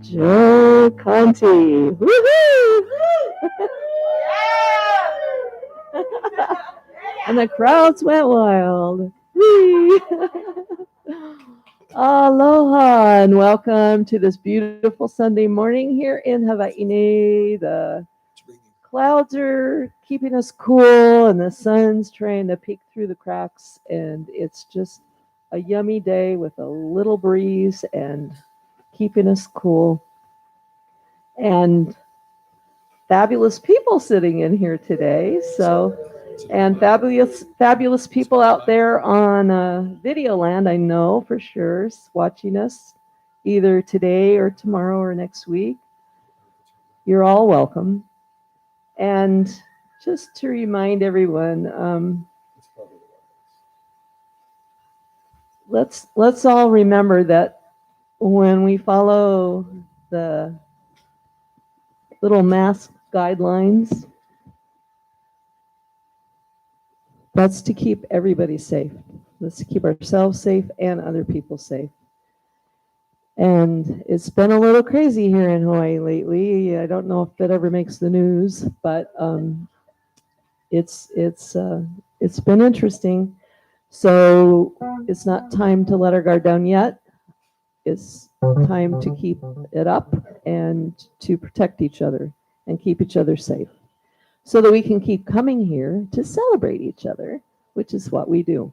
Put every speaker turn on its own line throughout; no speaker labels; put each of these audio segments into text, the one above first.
Joe Conti. Woohoo! And the crowds went wild. Whee! Aloha and welcome to this beautiful Sunday morning here in Hawaii. The clouds are keeping us cool and the sun's trying to peek through the cracks, and it's just a yummy day with a little breeze and keeping us cool. And fabulous people sitting in here today. And fabulous people out there on Video Land, I know for sure, watching us either today or tomorrow or next week. You're all welcome. And just to remind everyone, let's all remember that when we follow the little mask guidelines, that's to keep everybody safe. That's to keep ourselves safe and other people safe. And it's been a little crazy here in Hawaii lately. I don't know if that ever makes the news, but it's been interesting. So it's not time to let our guard down yet. It's time to keep it up and to protect each other and keep each other safe, so that we can keep coming here to celebrate each other, which is what we do.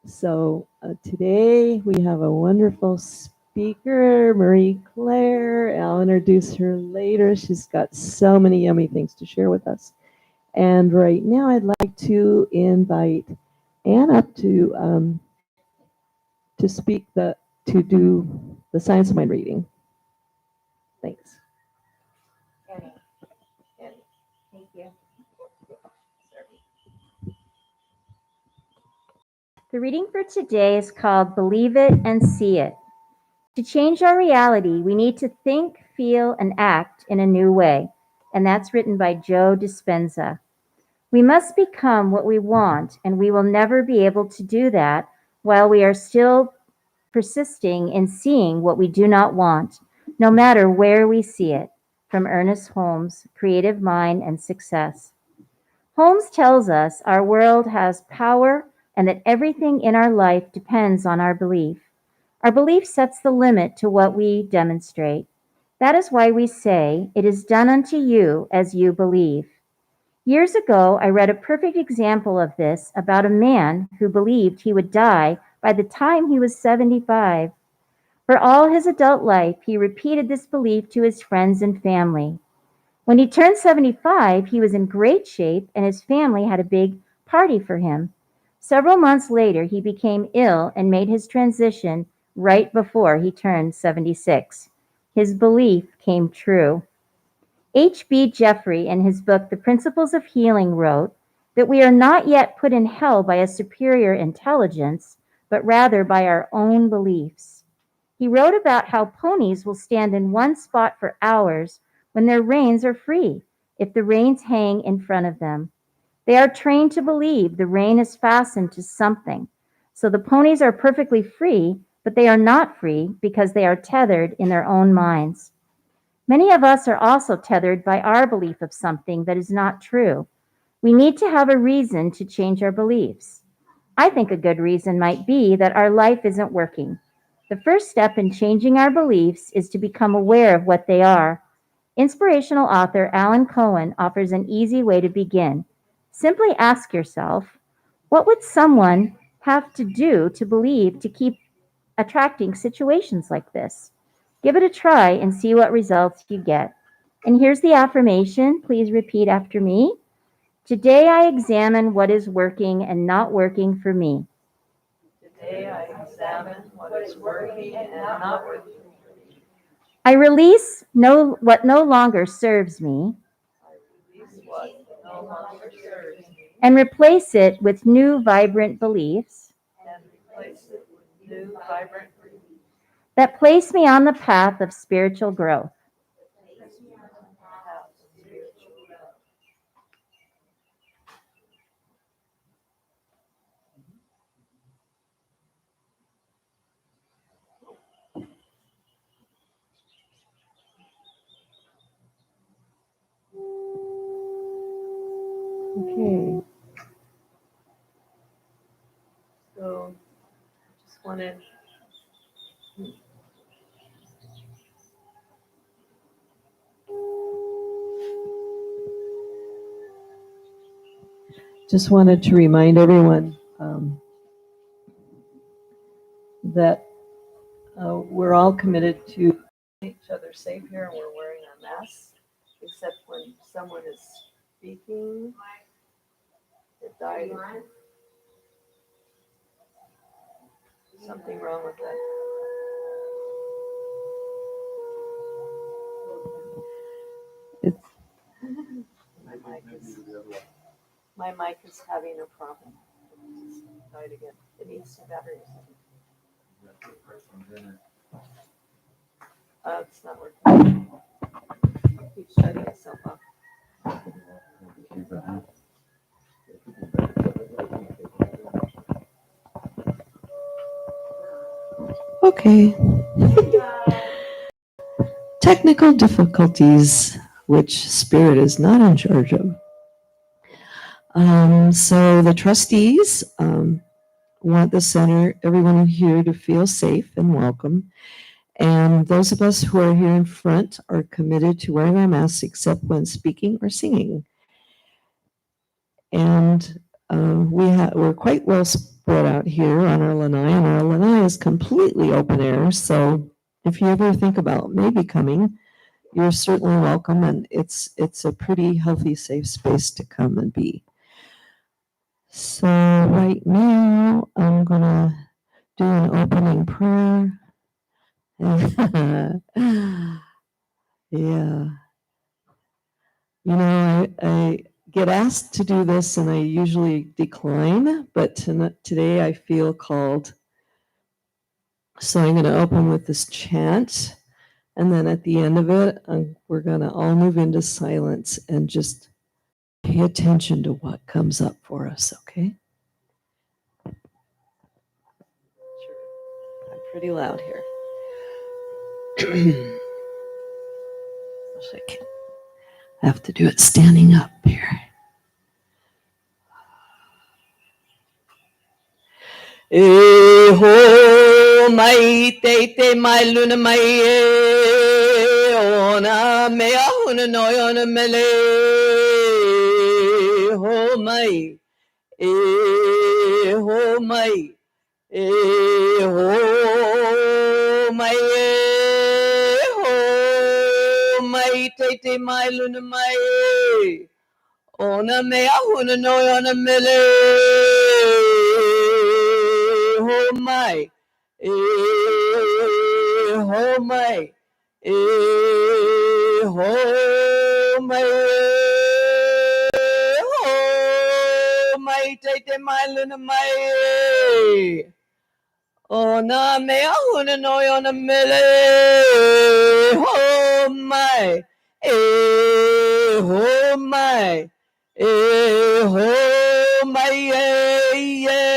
So today we have a wonderful speaker, Marie Claire. I'll introduce her later. She's got so many yummy things to share with us. And right now I'd like to invite Anne up to speak to do the Science of Mind reading. Thanks.
Annie. Thank you. The reading for today is called Believe It and See It. To change our reality, we need to think, feel, and act in a new way. And that's written by Joe Dispenza. We must become what we want, and we will never be able to do that while we are still persisting in seeing what we do not want, no matter where we see it. From Ernest Holmes, Creative Mind and Success. Holmes tells us our world has power and that everything in our life depends on our belief. Our belief sets the limit to what we demonstrate. That is why we say, "It is done unto you as you believe." Years ago, I read a perfect example of this about a man who believed he would die by the time he was 75. For all his adult life, he repeated this belief to his friends and family. When he turned 75, he was in great shape and his family had a big party for him. Several months later, he became ill and made his transition right before he turned 76. His belief came true. H.B. Jeffrey, in his book, The Principles of Healing, wrote that we are not yet put in hell by a superior intelligence, but rather by our own beliefs. He wrote about how ponies will stand in one spot for hours when their reins are free, if the reins hang in front of them. They are trained to believe the rein is fastened to something. So the ponies are perfectly free, but they are not free because they are tethered in their own minds. Many of us are also tethered by our belief of something that is not true. We need to have a reason to change our beliefs. I think a good reason might be that our life isn't working. The first step in changing our beliefs is to become aware of what they are. Inspirational author Alan Cohen offers an easy way to begin. Simply ask yourself, what would someone have to do to believe to keep attracting situations like this? Give it a try and see what results you get. And here's the affirmation. Please repeat after me. Today I examine what is working and not working for me.
Today I examine what is working and not working.
I release what no longer serves me
I release what no longer serves me
and replace it with new vibrant beliefs
and replace it with new vibrant beliefs
that place me on the path of spiritual growth.
that place me on the path of spiritual growth. Okay. So just wanted to remind everyone that we're all committed to keeping each other safe here, and we're wearing our masks, except when someone is speaking. It died. Something wrong with that. It's my mic is having a problem. It just died again. It needs some batteries. It's not working. It keeps shutting itself off. Okay. Technical difficulties, which Spirit is not in charge of. So the trustees want the center, everyone here to feel safe and welcome. And those of us who are here in front are committed to wearing our masks except when speaking or singing. And we're quite well spread out here on our lanai, and our lanai is completely open air. So if you ever think about maybe coming, you're certainly welcome, and it's a pretty healthy, safe space to come and be. So right now, I'm gonna do an opening prayer. Yeah. You know, I get asked to do this and I usually decline, but today I feel called. So I'm going to open with this chant, and then at the end of it, we're going to all move into silence and just pay attention to what comes up for us, okay? Sure. I'm pretty loud here. I have to do it standing up here. Ho mai te mai luna mai ona me ahuna no ona mele ho mai ho mai ho mai ho mai te mai luna mai ona me ahuna no ona mele ho mai ho mai ho mai ho mai te mai luna mai ona me ahuna no ona mele ho mai ho mai ho mai yeah.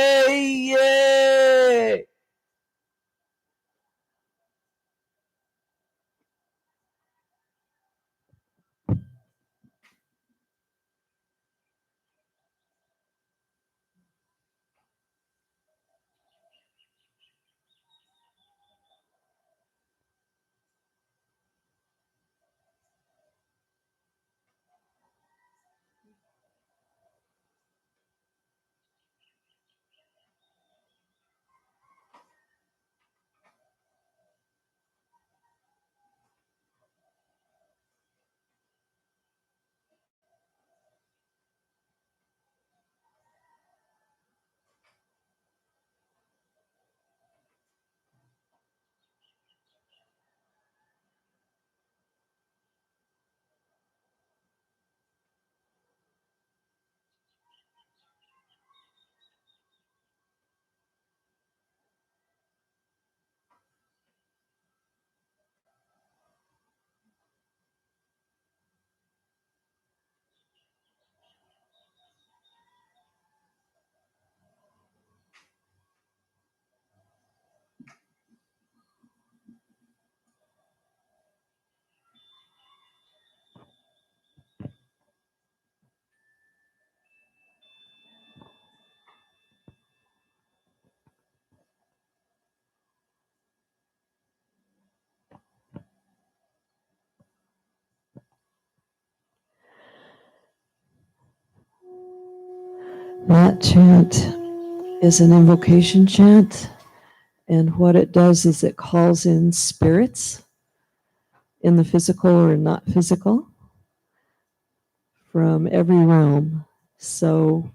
That chant is an invocation chant, and what it does is it calls in spirits in the physical or not physical from every realm. So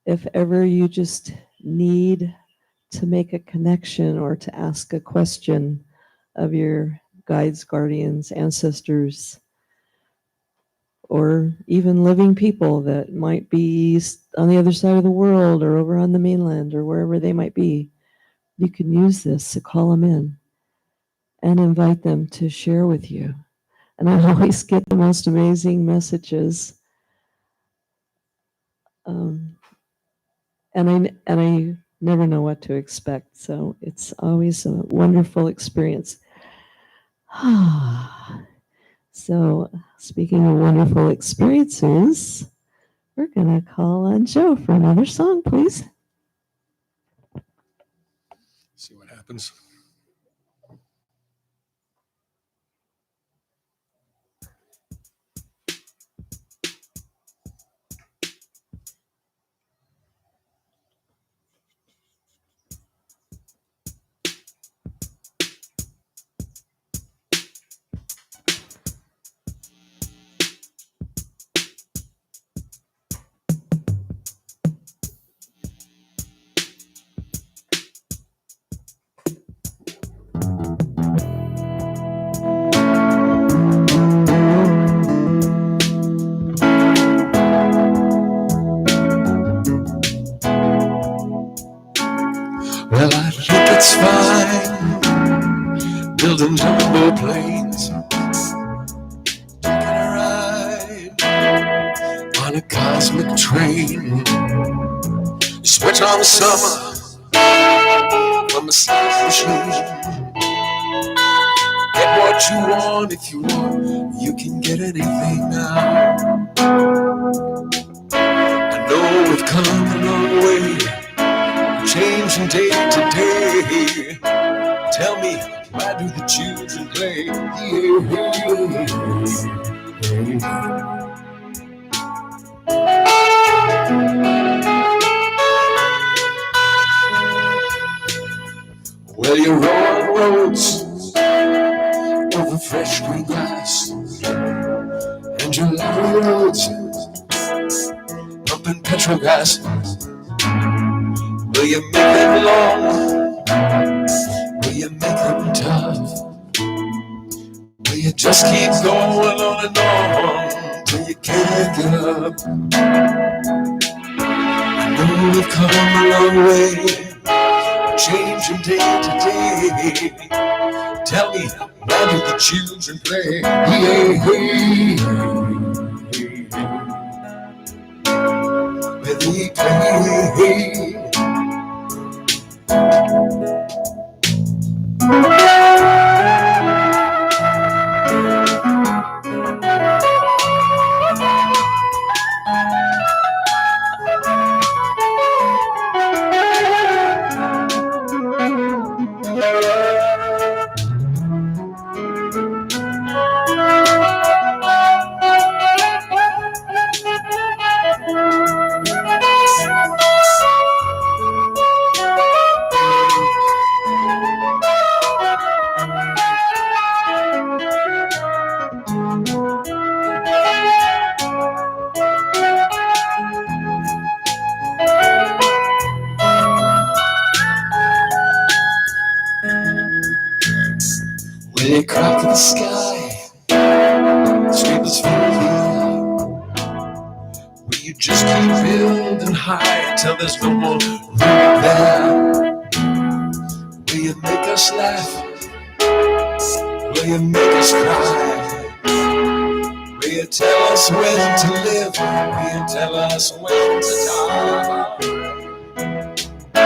if ever you just need to make a connection or to ask a question of your guides, guardians, ancestors, or even living people that might be on the other side of the world or over on the mainland or wherever they might be, you can use this to call them in and invite them to share with you. And I always get the most amazing messages. And I never know what to expect. So it's always a wonderful experience. So speaking of wonderful experiences, we're going to call on Joe for another song, please.
See what happens. Well, I think it's fine building jumbo planes, taking a ride on a cosmic train. Switch on the summer from a slot machine. Get what you want if you want. You can get anything now. I know we've come a long way, changing day to day. Tell me, why do the children play? Well, you're on roads over fresh green grass, and your long roads pumping petrol gas. Will you make them long? Will you make them tough? Will you just keep going on and on till you can't get up? I know we've come a long way, changing day to day. Tell me, why do the children play? Where they play. When they crack in the sky, screamers fill the air. Will you just keep building high till there's no more room there? Will you make us laugh? Will you make us cry? Will you tell us when to live? Will you tell us when to die? I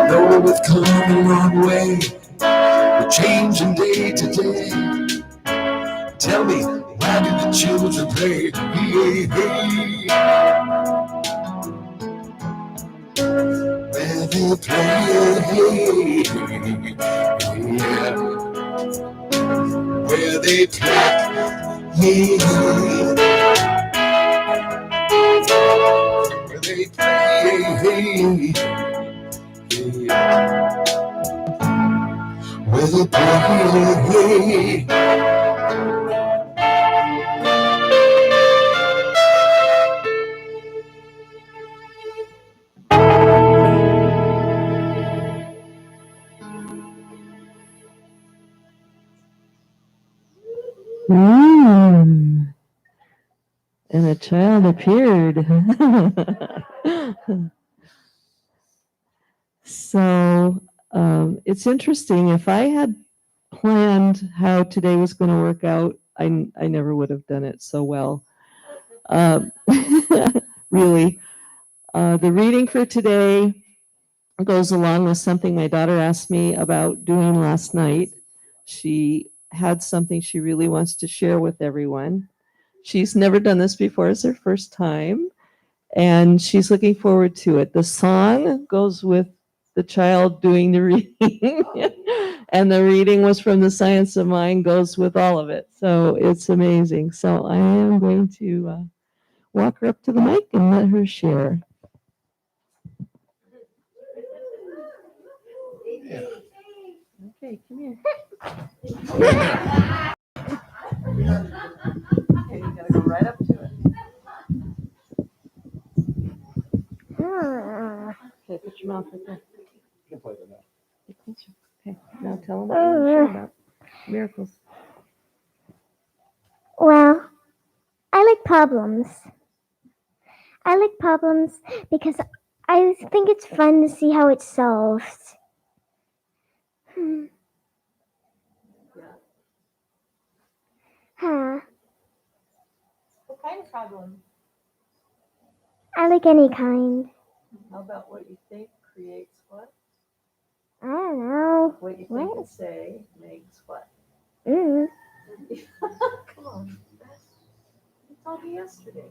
know we've come a long way, we're changing day to day. Tell me, why do the children play? Where they play. Yeah. Where they play. they play. Where they play.
Ooh. And a child appeared. So it's interesting. If I had planned how today was going to work out, I never would have done it so well. Um, really. The reading for today goes along with something my daughter asked me about doing last night. She had something she really wants to share with everyone. She's never done this before, it's her first time, and she's looking forward to it. The song goes with the child doing the reading, and the reading was from The Science of Mind, goes with all of it. So it's amazing. So I am going to walk her up to the mic and let her share. Okay, come here. Okay, you gotta go right up to it. Okay, put your mouth right there. Get closer. Okay, now tell them what you want to share about miracles.
Well, I like problems. I like problems because I think it's fun to see how it's solved. Huh.
What kind of problem?
I like any kind.
How about what you think creates what?
I don't know.
What you think
What?
and say makes what?
Mm.
Come on. You told me yesterday.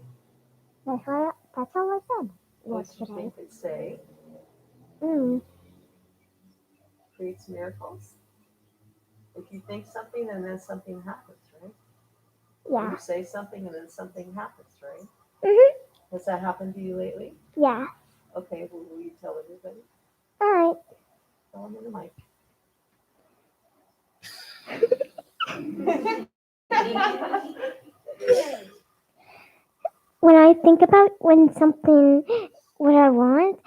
That's all I said
What you
yesterday.
think and say
Mm.
creates miracles. If you think something and then something happens, right?
Yeah.
You say something and then something happens, right?
Mhm.
Has that happened to you lately?
Yeah.
Okay, well, will you tell everybody?
All right.
Tell them in the mic.
When I think about what I want,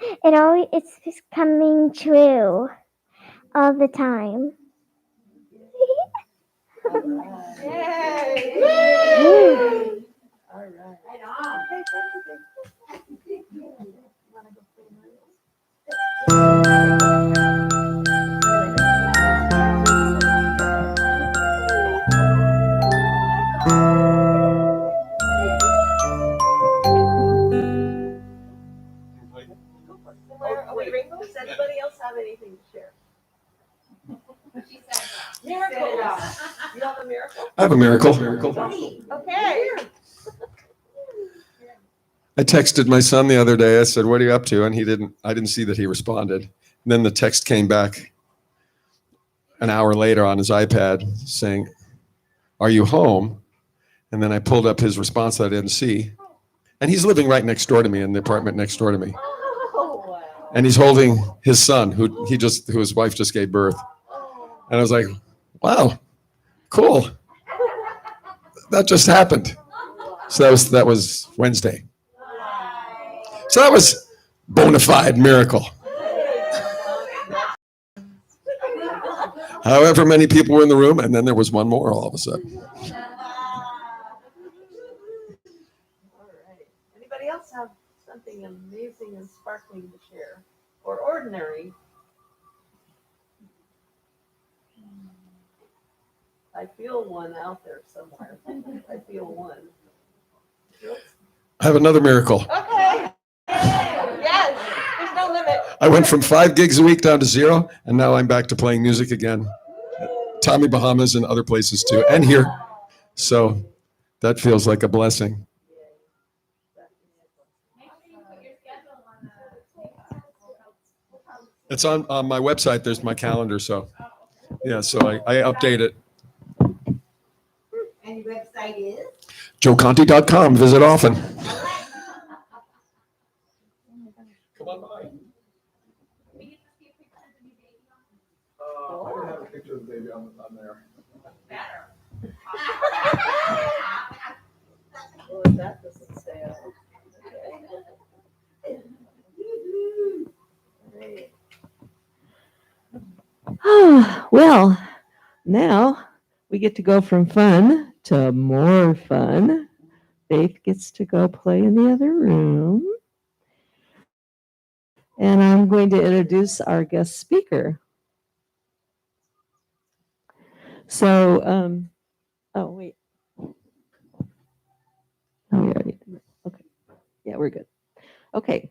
it's just coming true all the time.
Yay! All right. Okay, thank you. You wanna go play Mario? Are we rainbows? Does anybody else have anything to share? Miracles. You have a miracle?
I have a miracle.
Okay.
I texted my son the other day. I said, "What are you up to?" And I didn't see that he responded. And then the text came back an hour later on his iPad saying, "Are you home?" And then I pulled up his response that I didn't see. And he's living right next door to me in the apartment next door to me.
Oh, wow.
And he's holding his son who his wife just gave birth. And I was like, "Wow, cool. That just happened." So that was Wednesday. So that was bona fide miracle. However many people were in the room, and then there was one more all of a sudden.
All right. Anybody else have something amazing and sparkling to share? Or ordinary? I feel one out there somewhere. I feel one.
I have another miracle.
Okay. Yes. There's no limit.
I went from 5 gigs a week down to 0, and now I'm back to playing music again. Tommy Bahamas and other places too, and here. So that feels like a blessing. It's on my website. There's my calendar. So yeah, so I update it.
And your website is?
JoeConti.com. Visit often.
careful that that doesn't stay out. Well, now we get to go from fun to more fun. Faith gets to go play in the other room. And I'm going to introduce our guest speaker. So, oh, wait. Oh, we already did it. Okay. Yeah, we're good. Okay.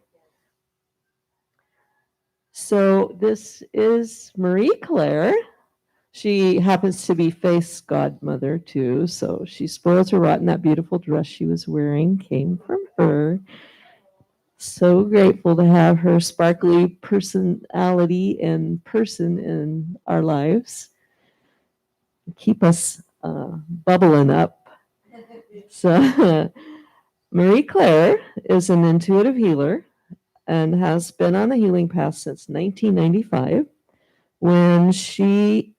So this is Marie Claire. She happens to be Faith's godmother too, so she spoils her rotten. That beautiful dress she was wearing came from her. So grateful to have her sparkly personality and person in our lives. Keep us bubbling up. So Marie Claire is an intuitive healer and has been on the healing path since 1995 when she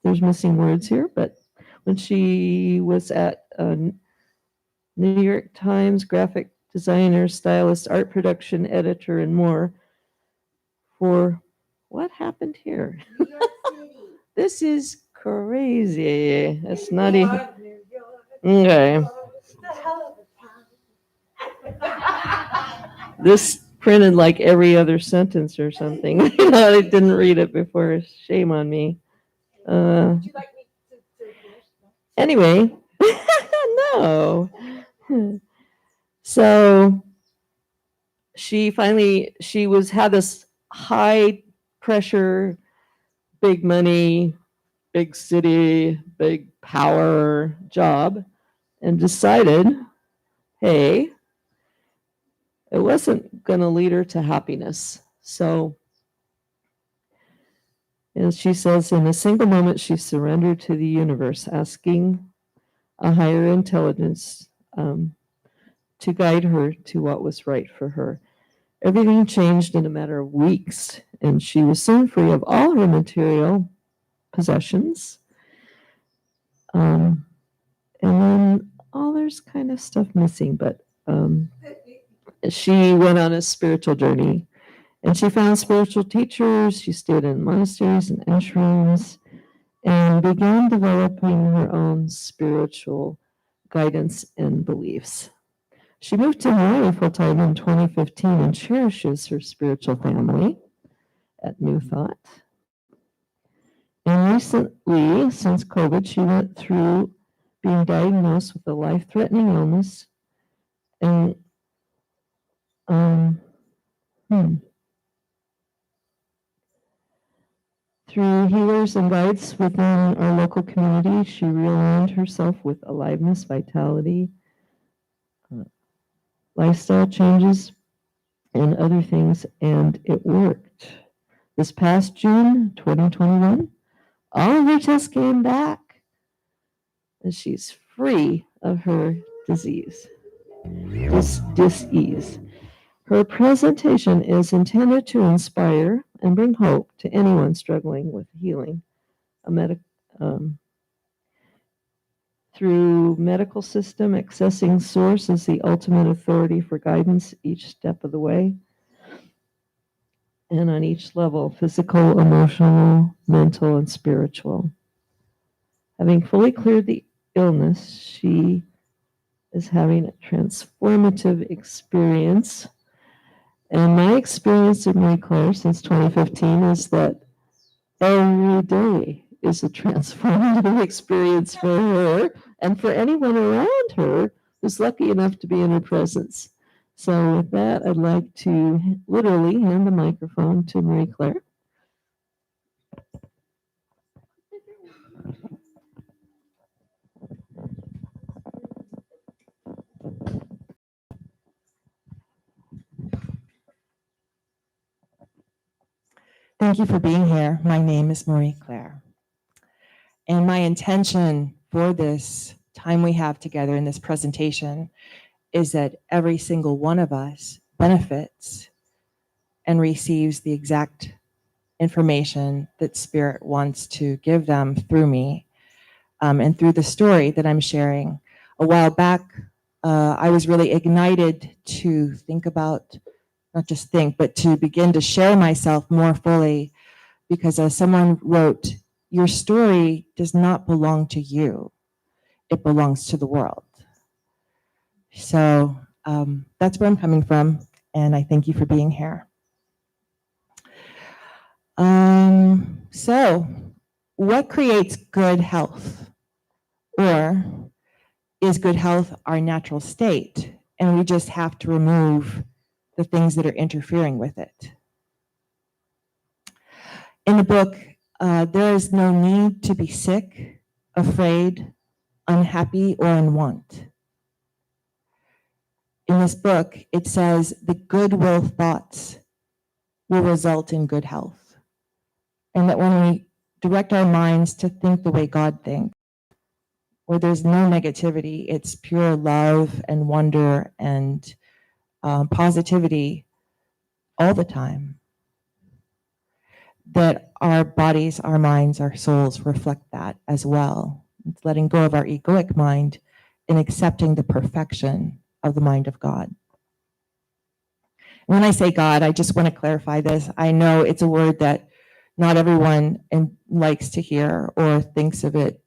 there's missing words here, but when she was at New York Times graphic designer, stylist, art production editor, and more for what happened here? This is crazy. It's not even. Okay. This printed like every other sentence or something. I didn't read it before. Shame on me. Anyway, no. So she had this high pressure, big money, big city, big power job and decided, hey, it wasn't going to lead her to happiness. So, as she says, in a single moment, she surrendered to the universe, asking a higher intelligence to guide her to what was right for her. Everything changed in a matter of weeks, and she was soon free of all her material possessions. And then there's kind of stuff missing, but she went on a spiritual journey and she found spiritual teachers. She stayed in monasteries and ashrams and began developing her own spiritual guidance and beliefs. She moved to Hawaii full time in 2015 and cherishes her spiritual family at New Thought. And recently, since COVID, she went through being diagnosed with a life-threatening illness and through healers and guides within our local community, she realigned herself with aliveness, vitality, lifestyle changes, and other things, and it worked. This past June 2021, all of her tests came back, and she's free of her disease, dis-ease. Her presentation is intended to inspire and bring hope to anyone struggling with healing. Through medical system, accessing source is the ultimate authority for guidance each step of the way. And on each level, physical, emotional, mental, and spiritual. Having fully cleared the illness, she is having a transformative experience. And my experience of Marie Claire since 2015 is that every day is a transformative experience for her and for anyone around her who's lucky enough to be in her presence. So with that, I'd like to literally hand the microphone to Marie Claire.
Thank you for being here. My name is Marie Claire. And my intention for this time we have together in this presentation is that every single one of us benefits and receives the exact information that Spirit wants to give them through me and through the story that I'm sharing. A while back, I was really ignited to think about, not just think, but to begin to share myself more fully, because as someone wrote, your story does not belong to you, it belongs to the world. So that's where I'm coming from, and I thank you for being here. So what creates good health? Or is good health our natural state, and we just have to remove the things that are interfering with it? In the book, there is no need to be sick, afraid, unhappy, or unwanted. In this book, it says the goodwill thoughts will result in good health. And that when we direct our minds to think the way God thinks, where there's no negativity, it's pure love and wonder and positivity all the time, that our bodies, our minds, our souls reflect that as well. It's letting go of our egoic mind and accepting the perfection of the mind of God. When I say God, I just want to clarify this. I know it's a word that not everyone likes to hear or thinks of it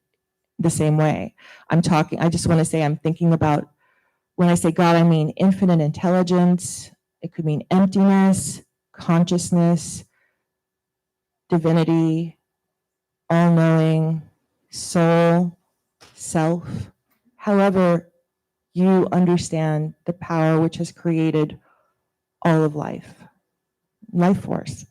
the same way. I just want to say I'm thinking about, when I say God, I mean infinite intelligence. It could mean emptiness, consciousness, divinity, all-knowing, soul, self. However you understand the power which has created all of life force.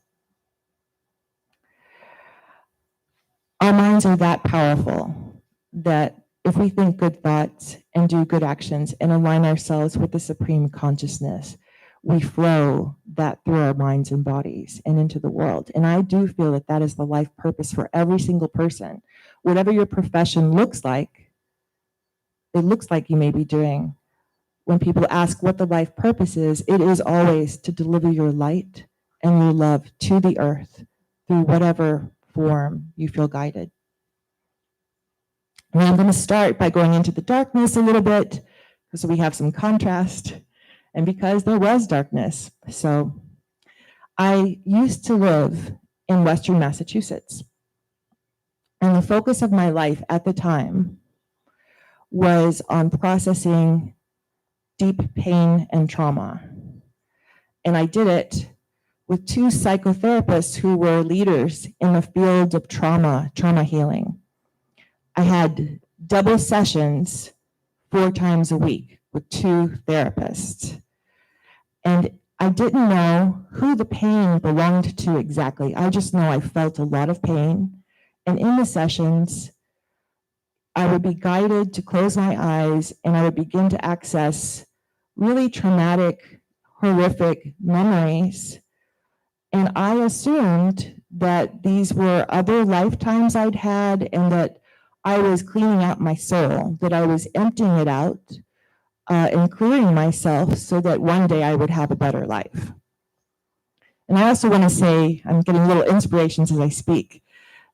Our minds are that powerful that if we think good thoughts and do good actions and align ourselves with the supreme consciousness, we flow that through our minds and bodies and into the world. And I do feel that that is the life purpose for every single person. Whatever your profession looks like, it looks like you may be doing. When people ask what the life purpose is, it is always to deliver your light and your love to the earth through whatever form you feel guided. And I'm going to start by going into the darkness a little bit, because we have some contrast, and because there was darkness. So I used to live in Western Massachusetts, and the focus of my life at the time was on processing deep pain and trauma. And I did it with two psychotherapists who were leaders in the field of trauma healing. I had double sessions 4 times a week with 2 therapists. And I didn't know who the pain belonged to exactly. I just know I felt a lot of pain. And in the sessions, I would be guided to close my eyes, and I would begin to access really traumatic, horrific memories. And I assumed that these were other lifetimes I'd had, and that I was cleaning out my soul, that I was emptying it out and clearing myself so that one day I would have a better life. And I also want to say, I'm getting little inspirations as I speak,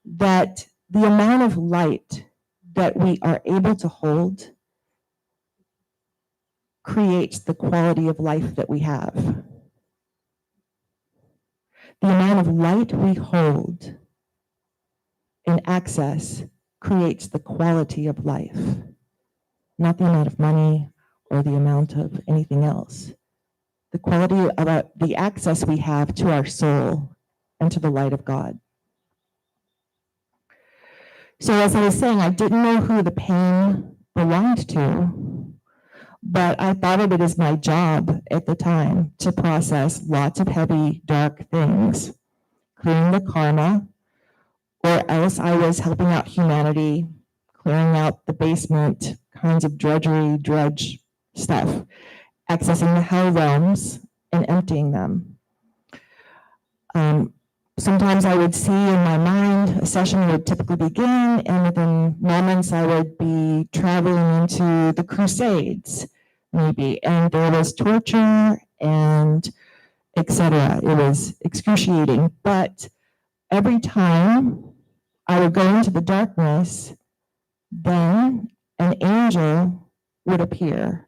that the amount of light that we are able to hold creates the quality of life that we have. The amount of light we hold and access creates the quality of life, not the amount of money or the amount of anything else. The quality of the access we have to our soul and to the light of God. So as I was saying, I didn't know who the pain belonged to, but I thought of it as my job at the time to process lots of heavy, dark things, clearing the karma, or else I was helping out humanity, clearing out the basement, kinds of drudge stuff, accessing the hell realms and emptying them. Sometimes I would see in my mind, a session would typically begin, and within moments I would be traveling into the Crusades, maybe, and there was torture and etc. It was excruciating, but every time I would go into the darkness, Then an angel would appear.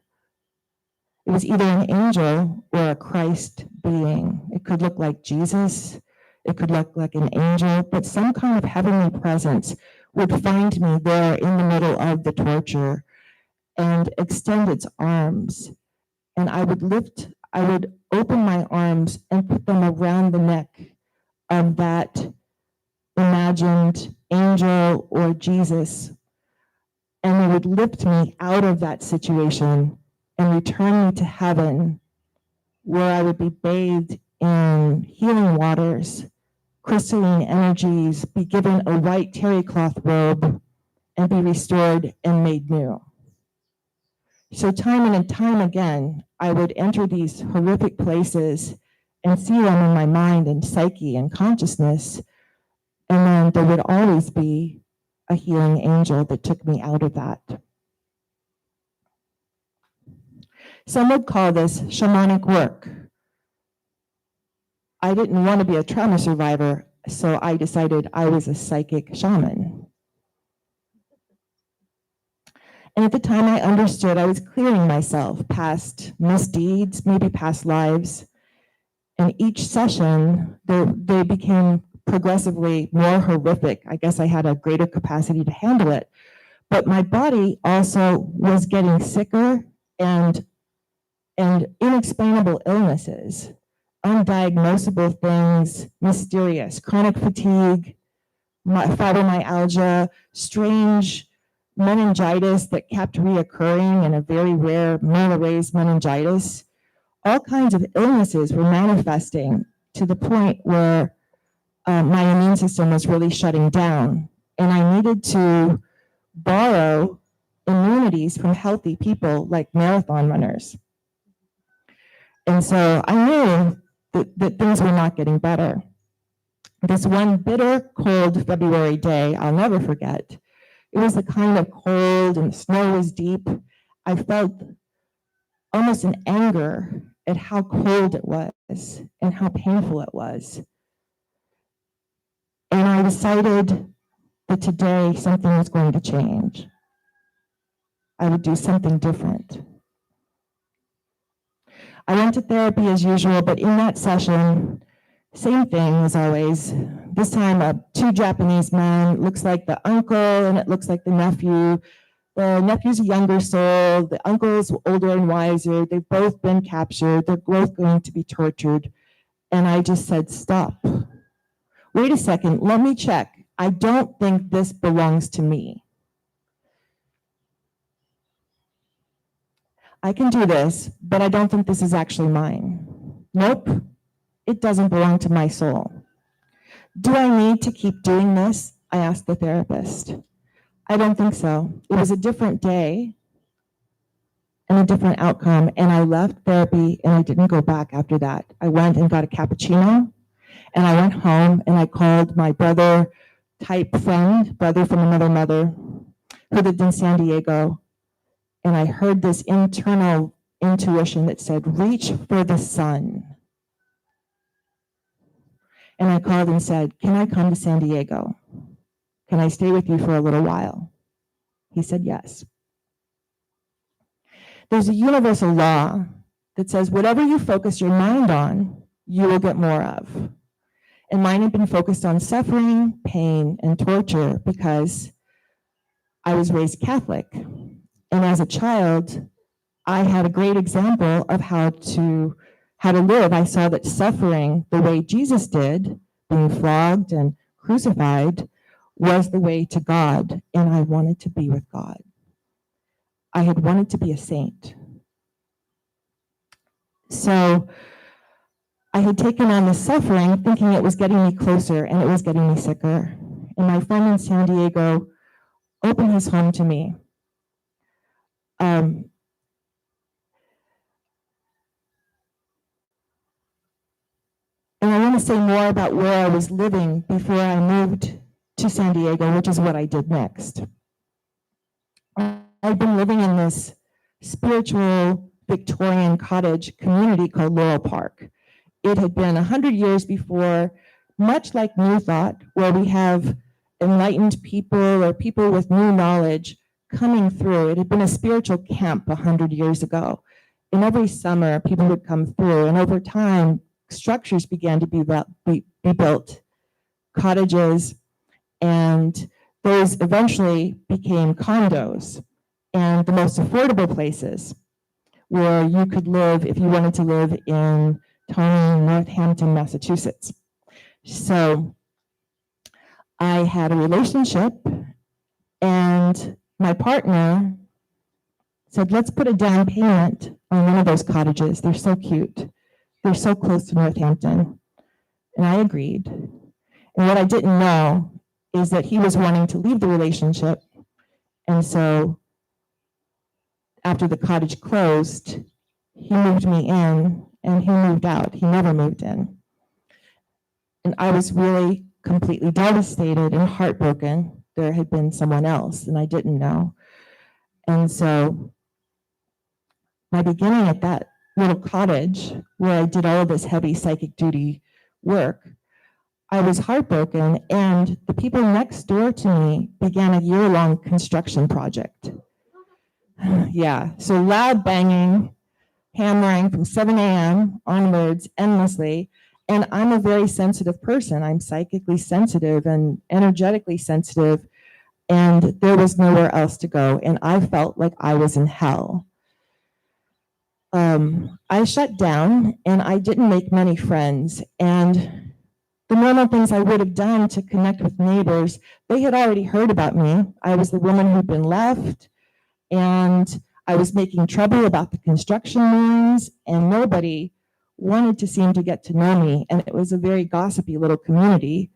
It was either an angel or a Christ being. It could look like Jesus, it could look like an angel, but some kind of heavenly presence would find me there in the middle of the torture and extend its arms. And I would open my arms and put them around the neck of that imagined angel or Jesus. And they would lift me out of that situation and return me to heaven, where I would be bathed in healing waters, crystalline energies, be given a white terry cloth robe, and be restored and made new. So time and time again, I would enter these horrific places and see them in my mind and psyche and consciousness, and then there would always be a healing angel that took me out of that. Some would call this shamanic work. I didn't want to be a trauma survivor, so I decided I was a psychic shaman. And at the time I understood, I was clearing myself past misdeeds, maybe past lives. And each session, they became progressively more horrific. I guess I had a greater capacity to handle it. But my body also was getting sicker and inexplainable illnesses, undiagnosable things, mysterious, chronic fatigue, fibromyalgia, strange meningitis that kept reoccurring, and a very rare Miller-Ray's meningitis. All kinds of illnesses were manifesting to the point where my immune system was really shutting down, and I needed to borrow immunities from healthy people like marathon runners. And so I knew that things were not getting better. This one bitter, cold February day, I'll never forget. It was the kind of cold and the snow was deep. I felt almost an anger at how cold it was and how painful it was. And I decided that today something was going to change. I would do something different. I went to therapy as usual, but in that session, same thing as always. This time, two Japanese men, looks like the uncle and it looks like the nephew. The nephew's a younger soul, the uncle's older and wiser. They've both been captured. They're both going to be tortured. And I just said, stop. Wait a second, let me check. I don't think this belongs to me. I can do this, but I don't think this is actually mine. Nope, it doesn't belong to my soul. Do I need to keep doing this? I asked the therapist. I don't think so. It was a different day and a different outcome, and I left therapy and I didn't go back after that. I went and got a cappuccino, and I went home and I called my brother type friend, brother from another mother, who lived in San Diego. And I heard this internal intuition that said, reach for the sun. And I called and said, can I come to San Diego? Can I stay with you for a little while? He said, yes. There's a universal law that says whatever you focus your mind on, you will get more of. And mine had been focused on suffering, pain, and torture because I was raised Catholic. And as a child, I had a great example of how to live. I saw that suffering the way Jesus did, being flogged and crucified, was the way to God. And I wanted to be with God. I had wanted to be a saint. So I had taken on the suffering, thinking it was getting me closer, and it was getting me sicker. And my friend in San Diego opened his home to me. And I want to say more about where I was living before I moved to San Diego, which is what I did next. I've been living in this spiritual Victorian cottage community called Laurel Park. It had been 100 years before, much like New Thought, where we have enlightened people or people with new knowledge coming through. It had been a spiritual camp 100 years ago. And every summer, people would come through. And over time, structures began to be built, cottages, and those eventually became condos and the most affordable places where you could live if you wanted to live in tiny Northampton, Massachusetts. So I had a relationship, and my partner said, let's put a down payment on one of those cottages. They're so cute. They're so close to Northampton. And I agreed. And what I didn't know is that he was wanting to leave the relationship. And so after the cottage closed, he moved me in and he moved out. He never moved in. And I was really completely devastated and heartbroken. There had been someone else and I didn't know. And so my beginning at that little cottage where I did all of this heavy psychic duty work, I was heartbroken, and the people next door to me began a year-long construction project. Yeah, so loud banging, hammering from 7 a.m. onwards endlessly. And I'm a very sensitive person. I'm psychically sensitive and energetically sensitive, and there was nowhere else to go. And I felt like I was in hell. I shut down and I didn't make many friends. And the normal things I would have done to connect with neighbors, they had already heard about me. I was the woman who'd been left, and I was making trouble about the construction noise, and nobody wanted to seem to get to know me. And it was a very gossipy little community.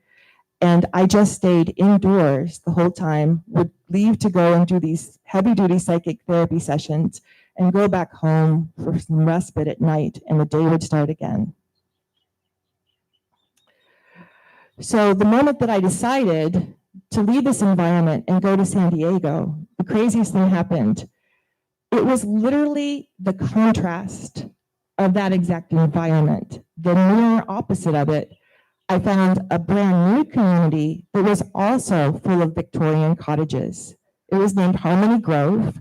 And I just stayed indoors the whole time, would leave to go and do these heavy duty psychic therapy sessions and go back home for some respite at night, and the day would start again. So the moment that I decided to leave this environment and go to San Diego, the craziest thing happened. It was literally the contrast of that exact environment, the near opposite of it. I found a brand new community that was also full of Victorian cottages. It was named Harmony Grove.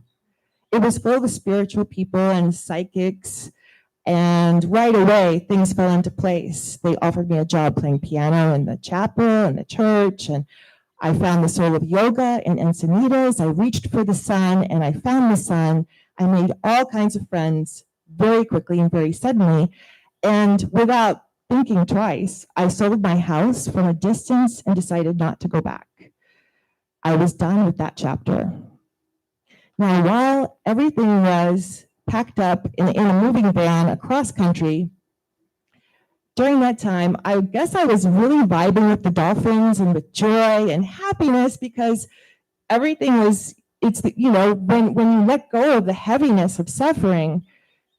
It was full of spiritual people and psychics, and right away things fell into place. They offered me a job playing piano in the chapel and the church, and I found the soul of yoga in Encinitas. I reached for the sun and I found the sun. I made all kinds of friends very quickly and very suddenly, and without thinking twice, I sold my house from a distance and decided not to go back. I was done with that chapter. Now, while everything was packed up in a moving van across country, during that time, I guess I was really vibing with the dolphins and with joy and happiness, because everything was, when you let go of the heaviness of suffering,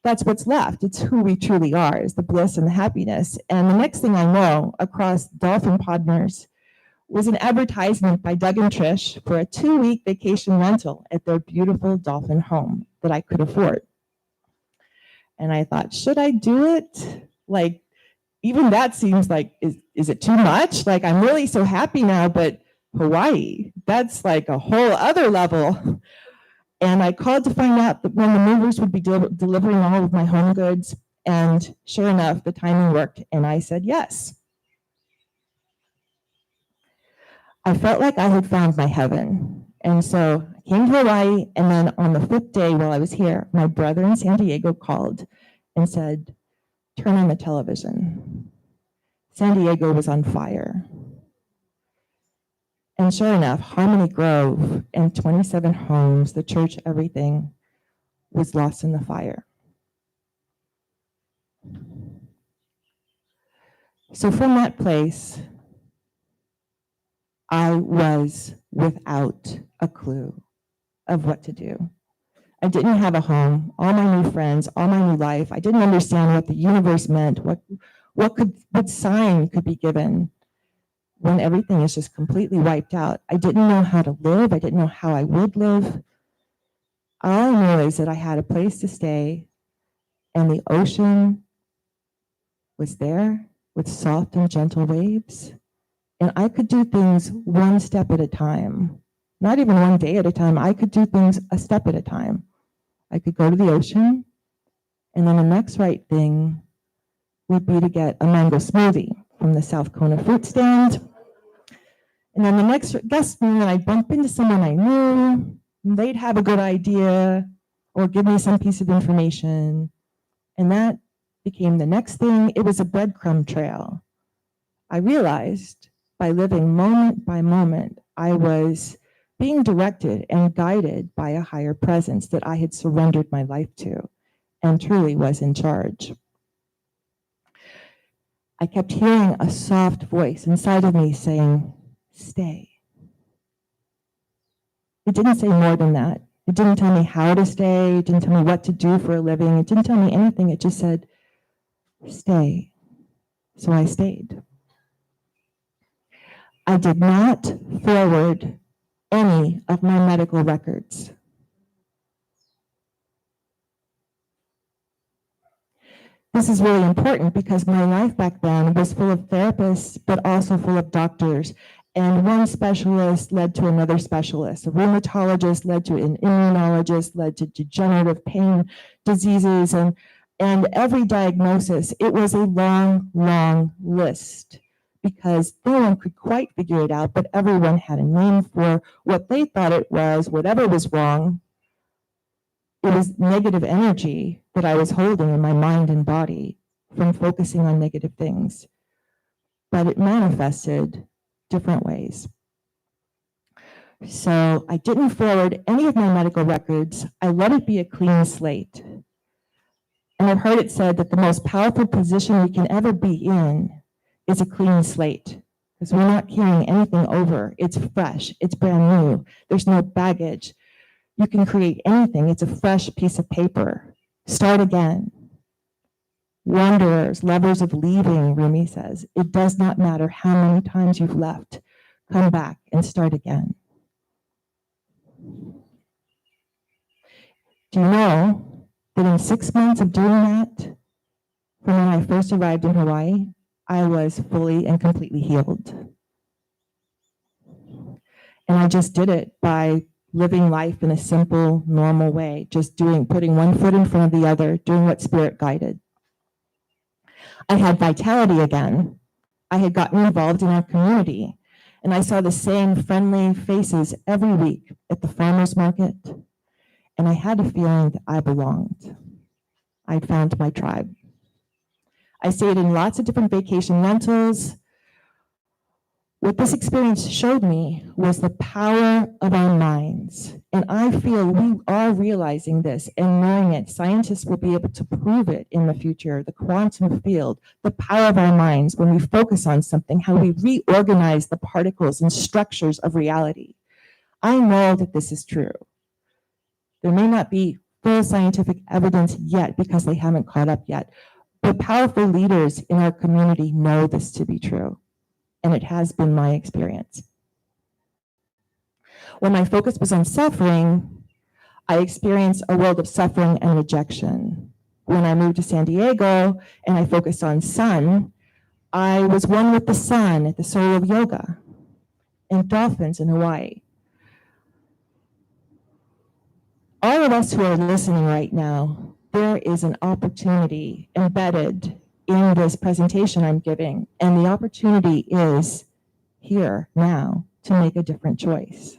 that's what's left. It's who we truly are, is the bliss and the happiness. And the next thing I know, across Dolphin Podners, was an advertisement by Doug and Trish for a 2-week vacation rental at their beautiful dolphin home that I could afford. And I thought, should I do it? Like, even that seems like, is it too much? Like, I'm really so happy now, but Hawaii, that's like a whole other level. And I called to find out that when the movers would be delivering all of my home goods. And sure enough, the timing worked, and I said yes. I felt like I had found my heaven. And so I came to Hawaii, and then on the 5th day while I was here, my brother in San Diego called and said, turn on the television. San Diego was on fire. And sure enough, Harmony Grove and 27 homes, the church, everything was lost in the fire. So from that place, I was without a clue of what to do. I didn't have a home, all my new friends, all my new life. I didn't understand what the universe meant, what sign could be given when everything is just completely wiped out. I didn't know how to live. I didn't know how I would live. All I knew is that I had a place to stay, and the ocean was there with soft and gentle waves, And I could do things one step at a time, not even one day at a time. I could do things a step at a time. I could go to the ocean, and then the next right thing would be to get a mango smoothie from the South Kona fruit stand. And then the next guest meeting, I'd bump into someone I knew, and they'd have a good idea or give me some piece of information. And that became the next thing. It was a breadcrumb trail. I realized by living moment by moment, I was being directed and guided by a higher presence that I had surrendered my life to and truly was in charge. I kept hearing a soft voice inside of me saying, stay. It didn't say more than that. It didn't tell me how to stay. It didn't tell me what to do for a living. It didn't tell me anything. It just said, stay. So I stayed. I did not forward any of my medical records. This is really important because my life back then was full of therapists, but also full of doctors. And one specialist led to another specialist. A rheumatologist led to an immunologist, led to degenerative pain diseases, and every diagnosis. It was a long, long list because no one could quite figure it out, but everyone had a name for what they thought it was, whatever was wrong. It was negative energy that I was holding in my mind and body from focusing on negative things, but it manifested different ways. So I didn't forward any of my medical records. I let it be a clean slate. And I've heard it said that the most powerful position we can ever be in is a clean slate, because we're not carrying anything over. It's fresh, it's brand new. There's no baggage. You can create anything. It's a fresh piece of paper. Start again. Wanderers, lovers of leaving, Rumi says, it does not matter how many times you've left. Come back and start again. Do you know that in 6 months of doing that, from when I first arrived in Hawaii, I was fully and completely healed. And I just did it by living life in a simple, normal way, just putting one foot in front of the other, doing what spirit guided. I had vitality again. I had gotten involved in our community, and I saw the same friendly faces every week at the farmer's market, and I had a feeling that I belonged. I'd found my tribe. I stayed in lots of different vacation rentals. What this experience showed me was the power of our minds. And I feel we are realizing this and knowing it. Scientists will be able to prove it in the future, the quantum field, the power of our minds when we focus on something, how we reorganize the particles and structures of reality. I know that this is true. There may not be full scientific evidence yet because they haven't caught up yet, but powerful leaders in our community know this to be true. And it has been my experience. When my focus was on suffering, I experienced a world of suffering and rejection. When I moved to San Diego and I focused on sun, I was one with the sun at the Soul of Yoga and dolphins in Hawaii. All of us who are listening right now, there is an opportunity embedded in this presentation I'm giving, and the opportunity is here now to make a different choice.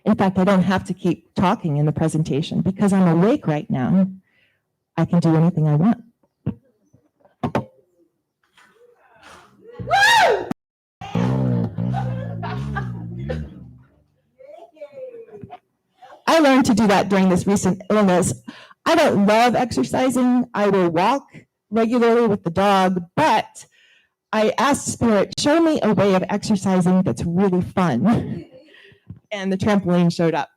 In fact, I don't have to keep talking in the presentation because I'm awake right now. I can do anything I want. I learned to do that during this recent illness. I don't love exercising. I will walk regularly with the dog, but I asked Spirit, show me a way of exercising that's really fun. And the trampoline showed up.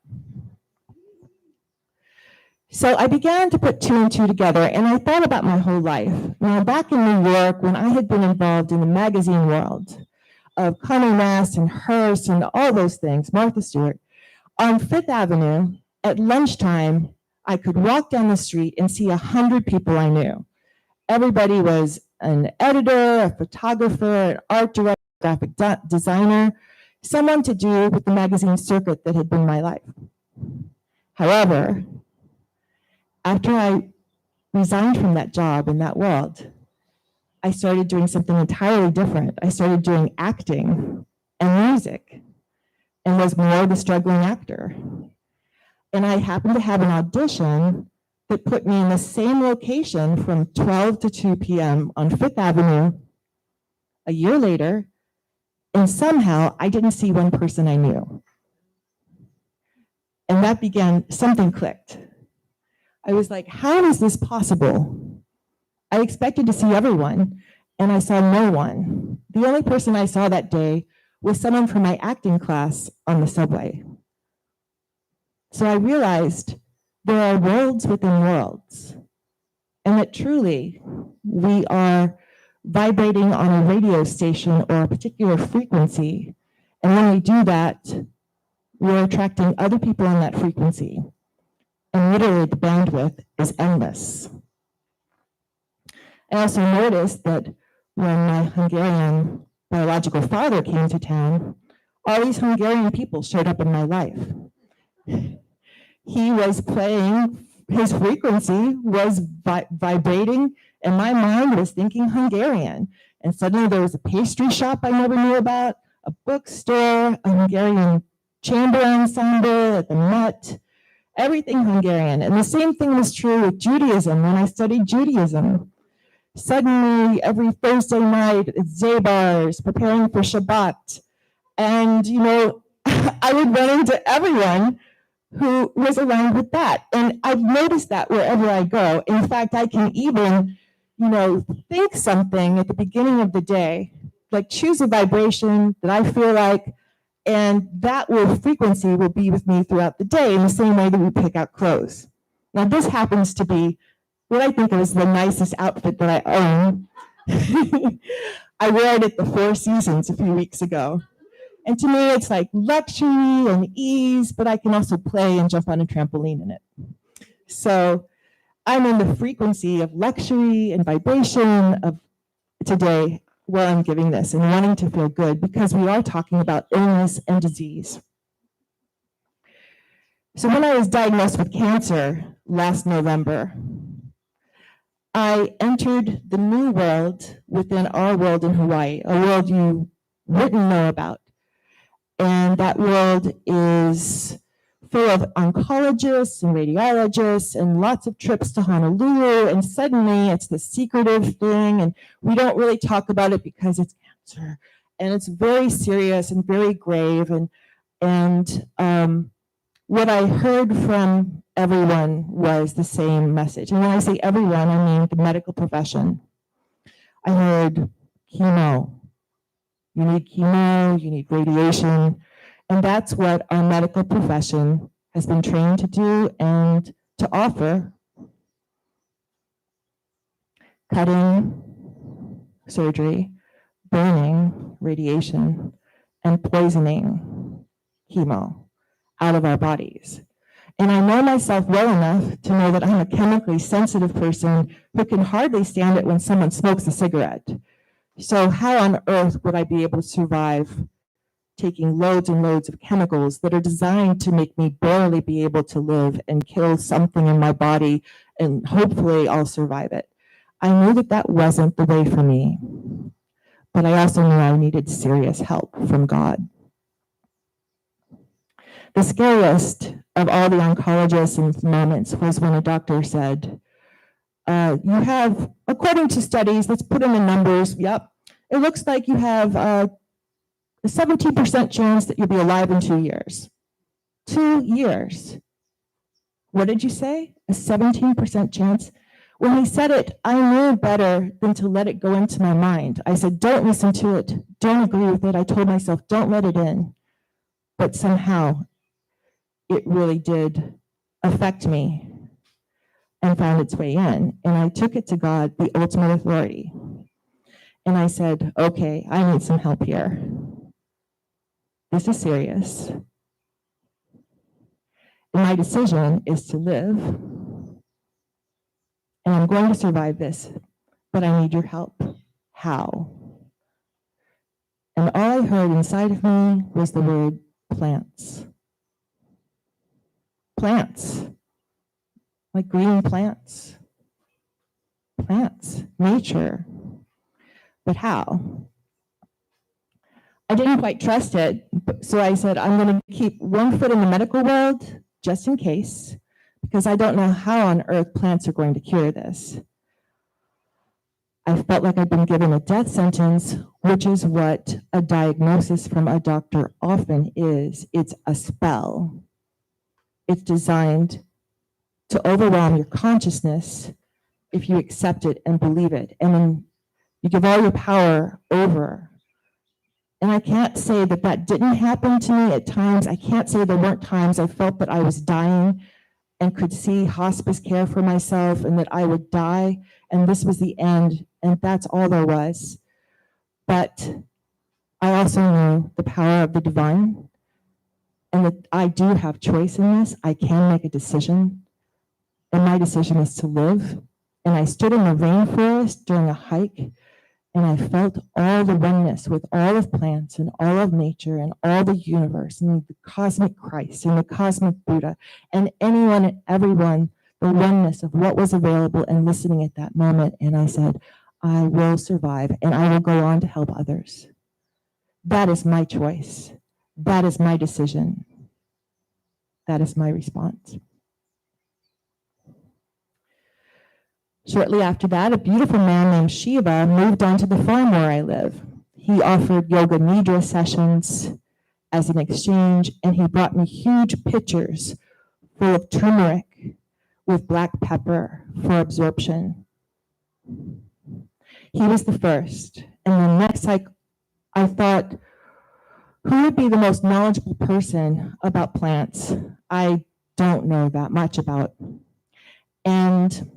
So I began to put two and two together, and I thought about my whole life. Now, back in New York, when I had been involved in the magazine world of Connie Nast and Hearst and all those things, Martha Stewart, on Fifth Avenue, at lunchtime, I could walk down the street and see 100 people I knew. Everybody was an editor, a photographer, an art director, graphic designer, someone to do with the magazine circuit that had been my life. However, after I resigned from that job in that world, I started doing something entirely different. I started doing acting and music and was more the struggling actor. And I happened to have an audition that put me in the same location from 12 to 2 p.m. on Fifth Avenue a year later, and somehow I didn't see one person I knew. And that began, something clicked. I was like, how is this possible? I expected to see everyone, and I saw no one. The only person I saw that day was someone from my acting class on the subway. So I realized there are worlds within worlds, and that truly we are vibrating on a radio station or a particular frequency. And when we do that, we're attracting other people on that frequency. And literally the bandwidth is endless. I also noticed that when my Hungarian biological father came to town, all these Hungarian people showed up in my life. He was playing, his frequency was vibrating, and my mind was thinking Hungarian. And suddenly there was a pastry shop I never knew about, a bookstore, a Hungarian chamber ensemble at the Met, everything Hungarian. And the same thing was true with Judaism when I studied Judaism. Suddenly, every Thursday night at Zabar's, preparing for Shabbat. And, you know, I would run into everyone who was aligned with that. And I've noticed that wherever I go. In fact, I can even, you know, think something at the beginning of the day, like choose a vibration that I feel like, and that frequency will be with me throughout the day in the same way that we pick out clothes. Now, this happens to be what I think is the nicest outfit that I own. I wore it at the Four Seasons a few weeks ago. And to me, it's like luxury and ease, but I can also play and jump on a trampoline in it. So I'm in the frequency of luxury and vibration of today while I'm giving this and wanting to feel good, because we are talking about illness and disease. So when I was diagnosed with cancer last November, I entered the new world within our world in Hawaii, a world you wouldn't know about. And that world is full of oncologists and radiologists and lots of trips to Honolulu. And suddenly it's the secretive thing, and we don't really talk about it because it's cancer. And it's very serious and very grave. And what I heard from everyone was the same message. And when I say everyone, I mean the medical profession. I heard chemo. You need chemo, you need radiation. And that's what our medical profession has been trained to do and to offer. Cutting, surgery, burning, radiation, and poisoning, chemo, out of our bodies. And I know myself well enough to know that I'm a chemically sensitive person who can hardly stand it when someone smokes a cigarette. So how on earth would I be able to survive taking loads and loads of chemicals that are designed to make me barely be able to live and kill something in my body, and hopefully I'll survive it? I knew that that wasn't the way for me, but I also knew I needed serious help from God. The scariest of all the oncologists' moments was when a doctor said, you have, according to studies, let's put in the numbers, yep, it looks like you have a 17% chance that you'll be alive in 2 years. 2 years. What did you say? A 17% chance? When he said it, I knew better than to let it go into my mind. I said, don't listen to it. Don't agree with it. I told myself, don't let it in. But somehow, it really did affect me and found its way in. And I took it to God, the ultimate authority. And I said, okay, I need some help here. This is serious. And my decision is to live. And I'm going to survive this. but I need your help. How? And all I heard inside of me was the word plants. Plants, like green plants. Plants, nature. But how? I didn't quite trust it, so I said, I'm going to keep one foot in the medical world just in case, because I don't know how on earth plants are going to cure this. I felt like I'd been given a death sentence, which is what a diagnosis from a doctor often is. It's a spell. It's designed to overwhelm your consciousness if you accept it and believe it. And then you give all your power over. And I can't say that that didn't happen to me at times. I can't say there weren't times I felt that I was dying and could see hospice care for myself and that I would die and this was the end and that's all there was. But I also knew the power of the divine and that I do have choice in this. I can make a decision and my decision is to live. And I stood in the rainforest during a hike and I felt all the oneness with all of plants and all of nature and all the universe and the cosmic Christ and the cosmic Buddha and anyone and everyone, the oneness of what was available and listening at that moment. And I said, I will survive and I will go on to help others. That is my choice. That is my decision. That is my response. Shortly after that, a beautiful man named Shiva moved onto the farm where I live. He offered yoga nidra sessions as an exchange, and he brought me huge pitchers full of turmeric with black pepper for absorption. He was the first. And the next I thought, who would be the most knowledgeable person about plants? I don't know that much about. And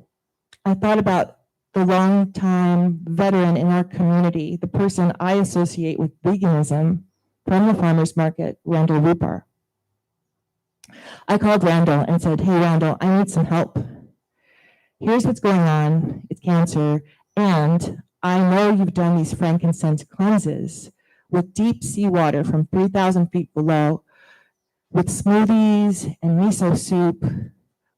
I thought about the longtime veteran in our community, the person I associate with veganism from the farmer's market, Randall Rupar. I called Randall and said, hey, Randall, I need some help. Here's what's going on. It's cancer. And I know you've done these frankincense cleanses with deep seawater from 3,000 feet below, with smoothies and miso soup.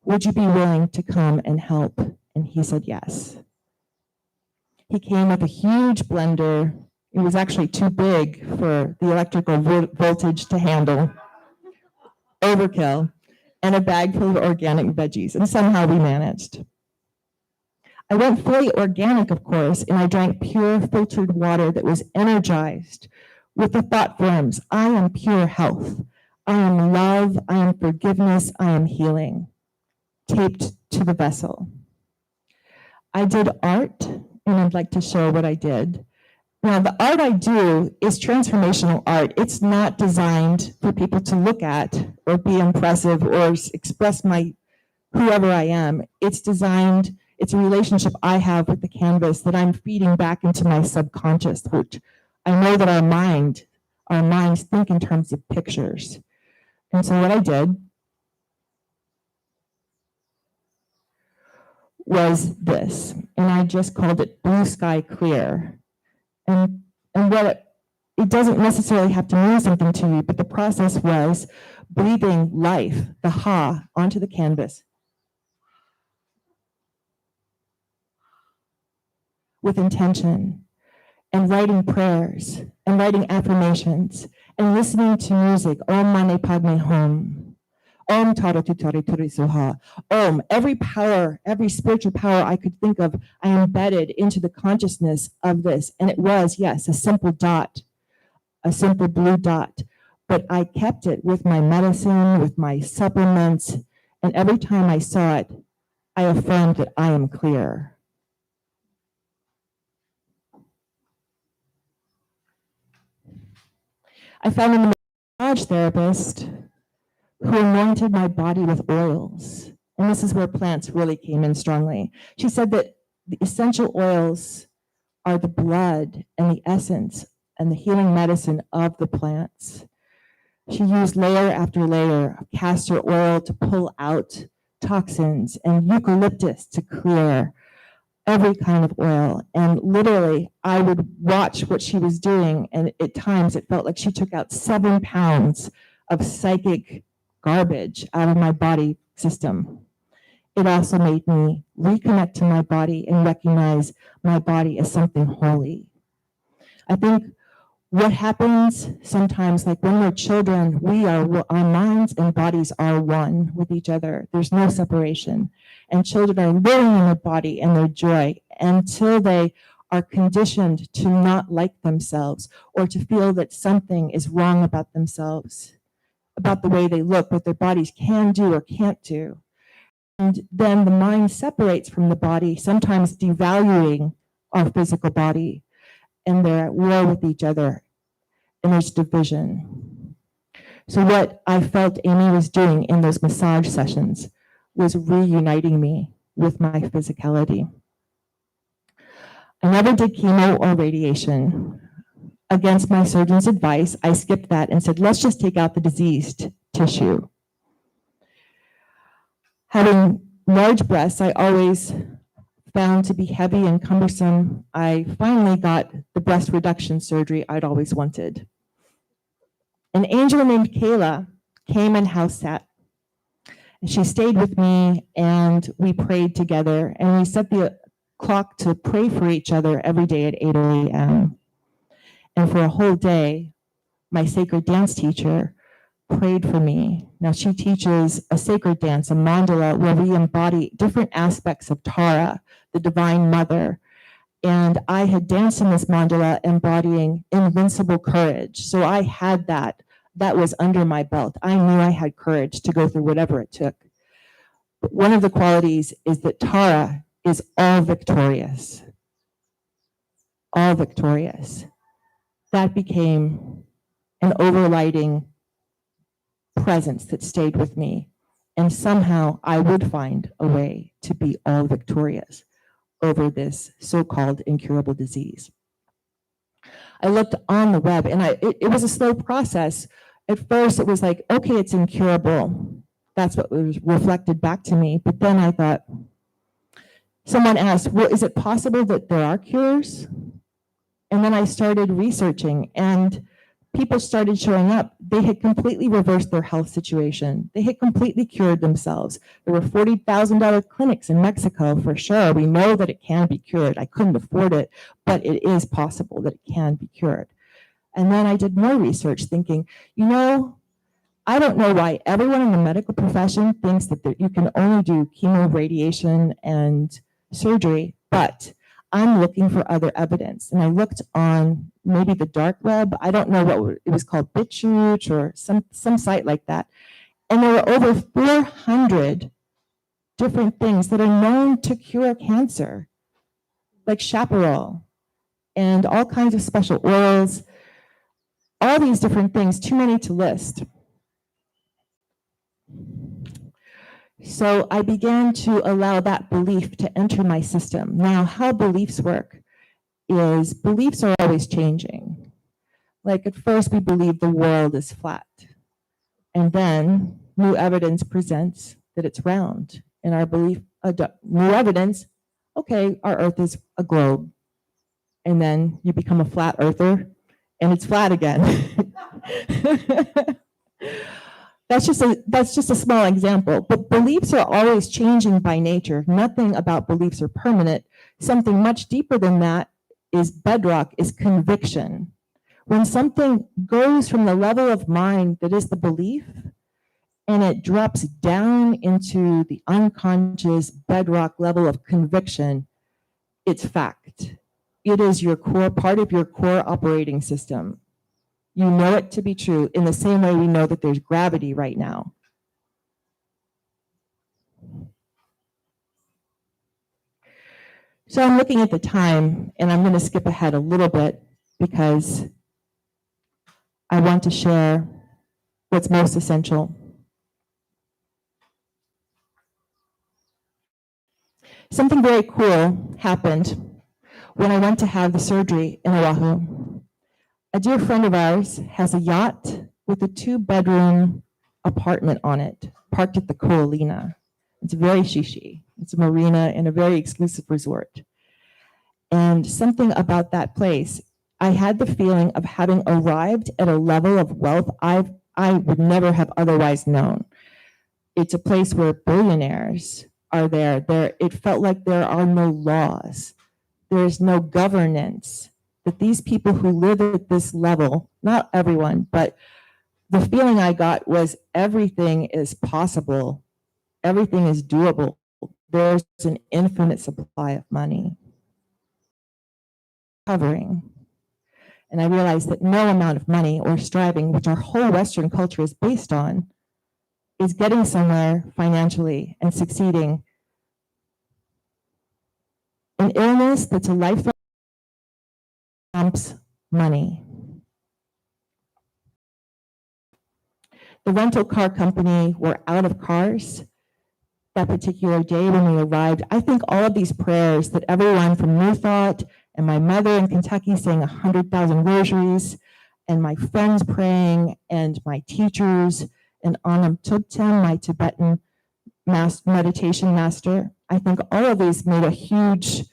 Would you be willing to come and help? And he said yes. He came with a huge blender. It was actually too big for the electrical voltage to handle. Overkill. And a bag full of organic veggies. And somehow we managed. I went fully organic, of course, and I drank pure filtered water that was energized with the thought forms, I am pure health. I am love. I am forgiveness. I am healing. Taped to the vessel. I did art, and I'd like to show what I did. Now, the art I do is transformational art. It's not designed for people to look at or be impressive or express my whoever I am. It's designed, it's a relationship I have with the canvas that I'm feeding back into my subconscious, which I know that our minds think in terms of pictures. And so what I did was this, and I just called it Blue Sky Clear. And what it doesn't necessarily have to mean something to you, but the process was breathing life, the ha, onto the canvas with intention, and writing prayers, and writing affirmations, and listening to music, Om Mane Padme Hum. Om Tara Tutari Turi Soha. Om, every power, every spiritual power I could think of, I embedded into the consciousness of this. And it was, yes, a simple dot, a simple blue dot. But I kept it with my medicine, with my supplements. And every time I saw it, I affirmed that I am clear. I found a massage therapist who anointed my body with oils. And this is where plants really came in strongly. She said that the essential oils are the blood and the essence and the healing medicine of the plants. She used layer after layer of castor oil to pull out toxins and eucalyptus to clear. every kind of oil. And literally, I would watch what she was doing, and at times it felt like she took out 7 pounds of psychic garbage out of my body system. It also made me reconnect to my body and recognize my body as something holy. I think what happens sometimes, like when we're children, our minds and bodies are one with each other. There's no separation. And children are living in their body and their joy until they are conditioned to not like themselves or to feel that something is wrong about themselves, about the way they look, what their bodies can do or can't do. And then the mind separates from the body, sometimes devaluing our physical body, and they're at war with each other, and there's division. So what I felt Amy was doing in those massage sessions was reuniting me with my physicality. I never did chemo or radiation. Against my surgeon's advice, I skipped that and said, let's just take out the diseased tissue. Having large breasts, I always found to be heavy and cumbersome. I finally got the breast reduction surgery I'd always wanted. An angel named Kayla came and house sat. And she stayed with me, and we prayed together, and we set the clock to pray for each other every day at 8 a.m. And for a whole day, my sacred dance teacher prayed for me. Now, she teaches a sacred dance, a mandala, where we embody different aspects of Tara, the Divine Mother. And I had danced in this mandala embodying invincible courage. So I had that. That was under my belt. I knew I had courage to go through whatever it took. But one of the qualities is that Tara is all victorious. All victorious. That became an overlighting presence that stayed with me. And somehow I would find a way to be all victorious over this so-called incurable disease. I looked on the web, and it was a slow process. At first, it was like, okay, it's incurable. That's what was reflected back to me. But then I thought, someone asked, well, is it possible that there are cures? And then I started researching, and people started showing up. They had completely reversed their health situation. They had completely cured themselves. There were $40,000 clinics in Mexico for sure. We know that it can be cured. I couldn't afford it, but it is possible that it can be cured. And then I did more research thinking, I don't know why everyone in the medical profession thinks that you can only do chemo, radiation, and surgery, but I'm looking for other evidence. And I looked on maybe the dark web. I don't know what it was called, BitChute or some site like that. And there were over 400 different things that are known to cure cancer, like chaparral and all kinds of special oils, all these different things, too many to list. So I began to allow that belief to enter my system. Now, how beliefs work is beliefs are always changing. Like at first we believe the world is flat, and then new evidence presents that it's round. And our belief, new evidence, okay, our earth is a globe. And then you become a flat earther and it's flat again. That's just a small example, but beliefs are always changing by nature. Nothing about beliefs are permanent. Something much deeper than that is bedrock, is conviction. When something goes from the level of mind that is the belief and it drops down into the unconscious bedrock level of conviction, it's fact. It is your core, part of your core operating system. You know it to be true in the same way we know that there's gravity right now. So I'm looking at the time, and I'm going to skip ahead a little bit because I want to share what's most essential. Something very cool happened when I went to have the surgery in Oahu. A dear friend of ours has a yacht with a 2-bedroom apartment on it, parked at the Ko'olina. It's very shishi. It's a marina and a very exclusive resort. And something about that place, I had the feeling of having arrived at a level of wealth I would never have otherwise known. It's a place where billionaires are there. It felt like there are no laws. There is no governance. That these people who live at this level, not everyone, but the feeling I got was everything is possible. Everything is doable. There's an infinite supply of money. Covering. And I realized that no amount of money or striving, which our whole Western culture is based on, is getting somewhere financially and succeeding. An illness that's a lifelong trumps money. The rental car company were out of cars that particular day when we arrived. I think all of these prayers that everyone from New Thought and my mother in Kentucky saying 100,000 rosaries, and my friends praying, and my teachers, and Anam Tubten, my Tibetan meditation master, I think all of these made a huge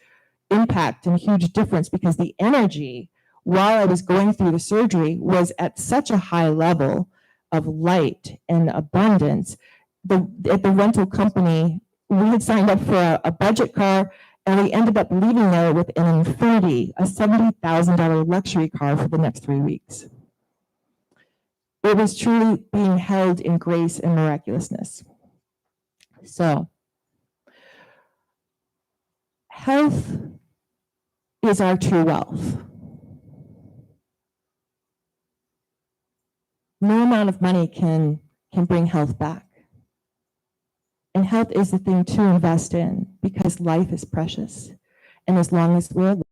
impact and huge difference, because the energy while I was going through the surgery was at such a high level of light and abundance. At the rental company, we had signed up for a budget car, and we ended up leaving there with an Infinity, a $70,000 luxury car for the next 3 weeks. It was truly being held in grace and miraculousness. So, health is our true wealth. No amount of money can bring health back. And health is the thing to invest in, because life is precious. And as long as we're alive,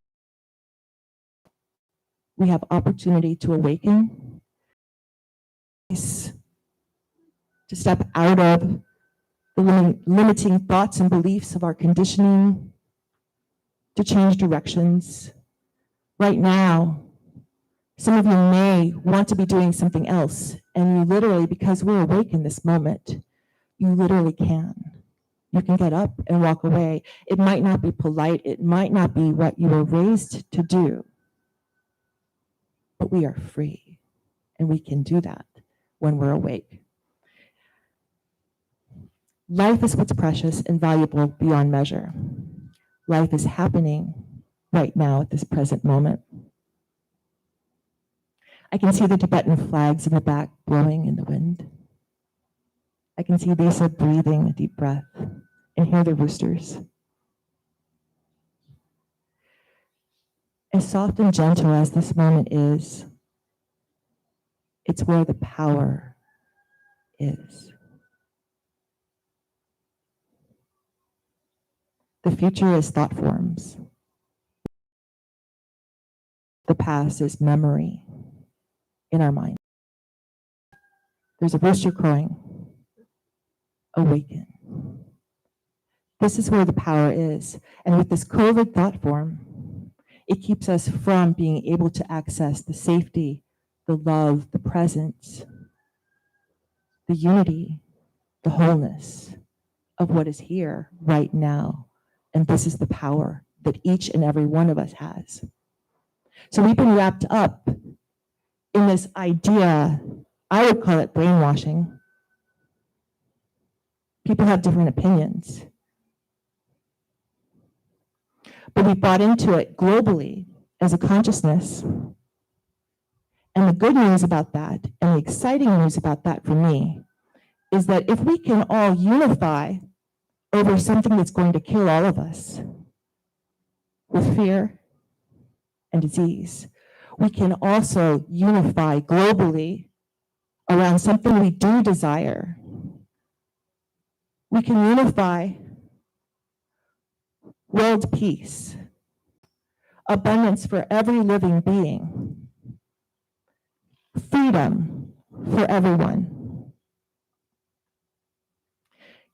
we have opportunity to awaken, to step out of the limiting thoughts and beliefs of our conditioning, to change directions. Right now, some of you may want to be doing something else, and you literally, because we're awake in this moment, you literally can. You can get up and walk away. It might not be polite. It might not be what you were raised to do, but we are free, and we can do that when we're awake. Life is what's precious and valuable beyond measure. Life is happening right now at this present moment. I can see the Tibetan flags in the back blowing in the wind. I can see Lisa breathing a deep breath and hear the roosters. As soft and gentle as this moment is, it's where the power is. The future is thought forms. The past is memory in our mind. There's a rooster crowing. Awaken. This is where the power is. And with this COVID thought form, it keeps us from being able to access the safety, the love, the presence, the unity, the wholeness of what is here right now. And this is the power that each and every one of us has. So we've been wrapped up in this idea, I would call it brainwashing. People have different opinions. But we bought into it globally as a consciousness. And the good news about that, and the exciting news about that for me, is that if we can all unify over something that's going to kill all of us, with fear and disease, we can also unify globally around something we do desire. We can unify world peace, abundance for every living being, freedom for everyone.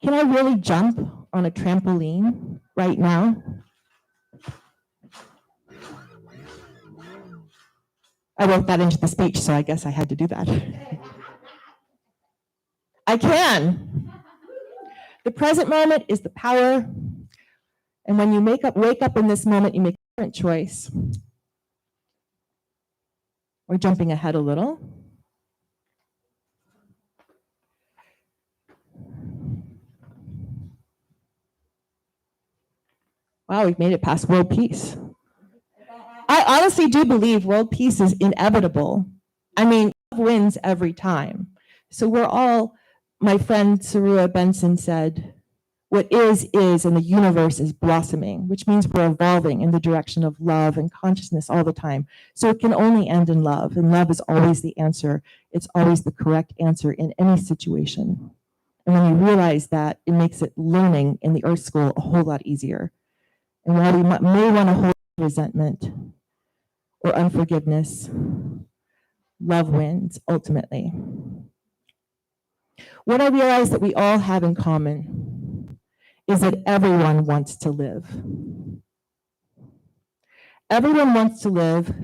Can I really jump on a trampoline right now? I wrote that into the speech, so I guess I had to do that. I can. The present moment is the power. And when you wake up in this moment, you make different choice. We're jumping ahead a little. Wow, we've made it past world peace. I honestly do believe world peace is inevitable. I mean, love wins every time. So we're all, my friend Sarua Benson said, what is, and the universe is blossoming, which means we're evolving in the direction of love and consciousness all the time. So it can only end in love, and love is always the answer. It's always the correct answer in any situation. And when you realize that, it makes it learning in the Earth School a whole lot easier. And while we may want to hold resentment or unforgiveness, love wins ultimately. What I realize that we all have in common is that everyone wants to live. Everyone wants to live,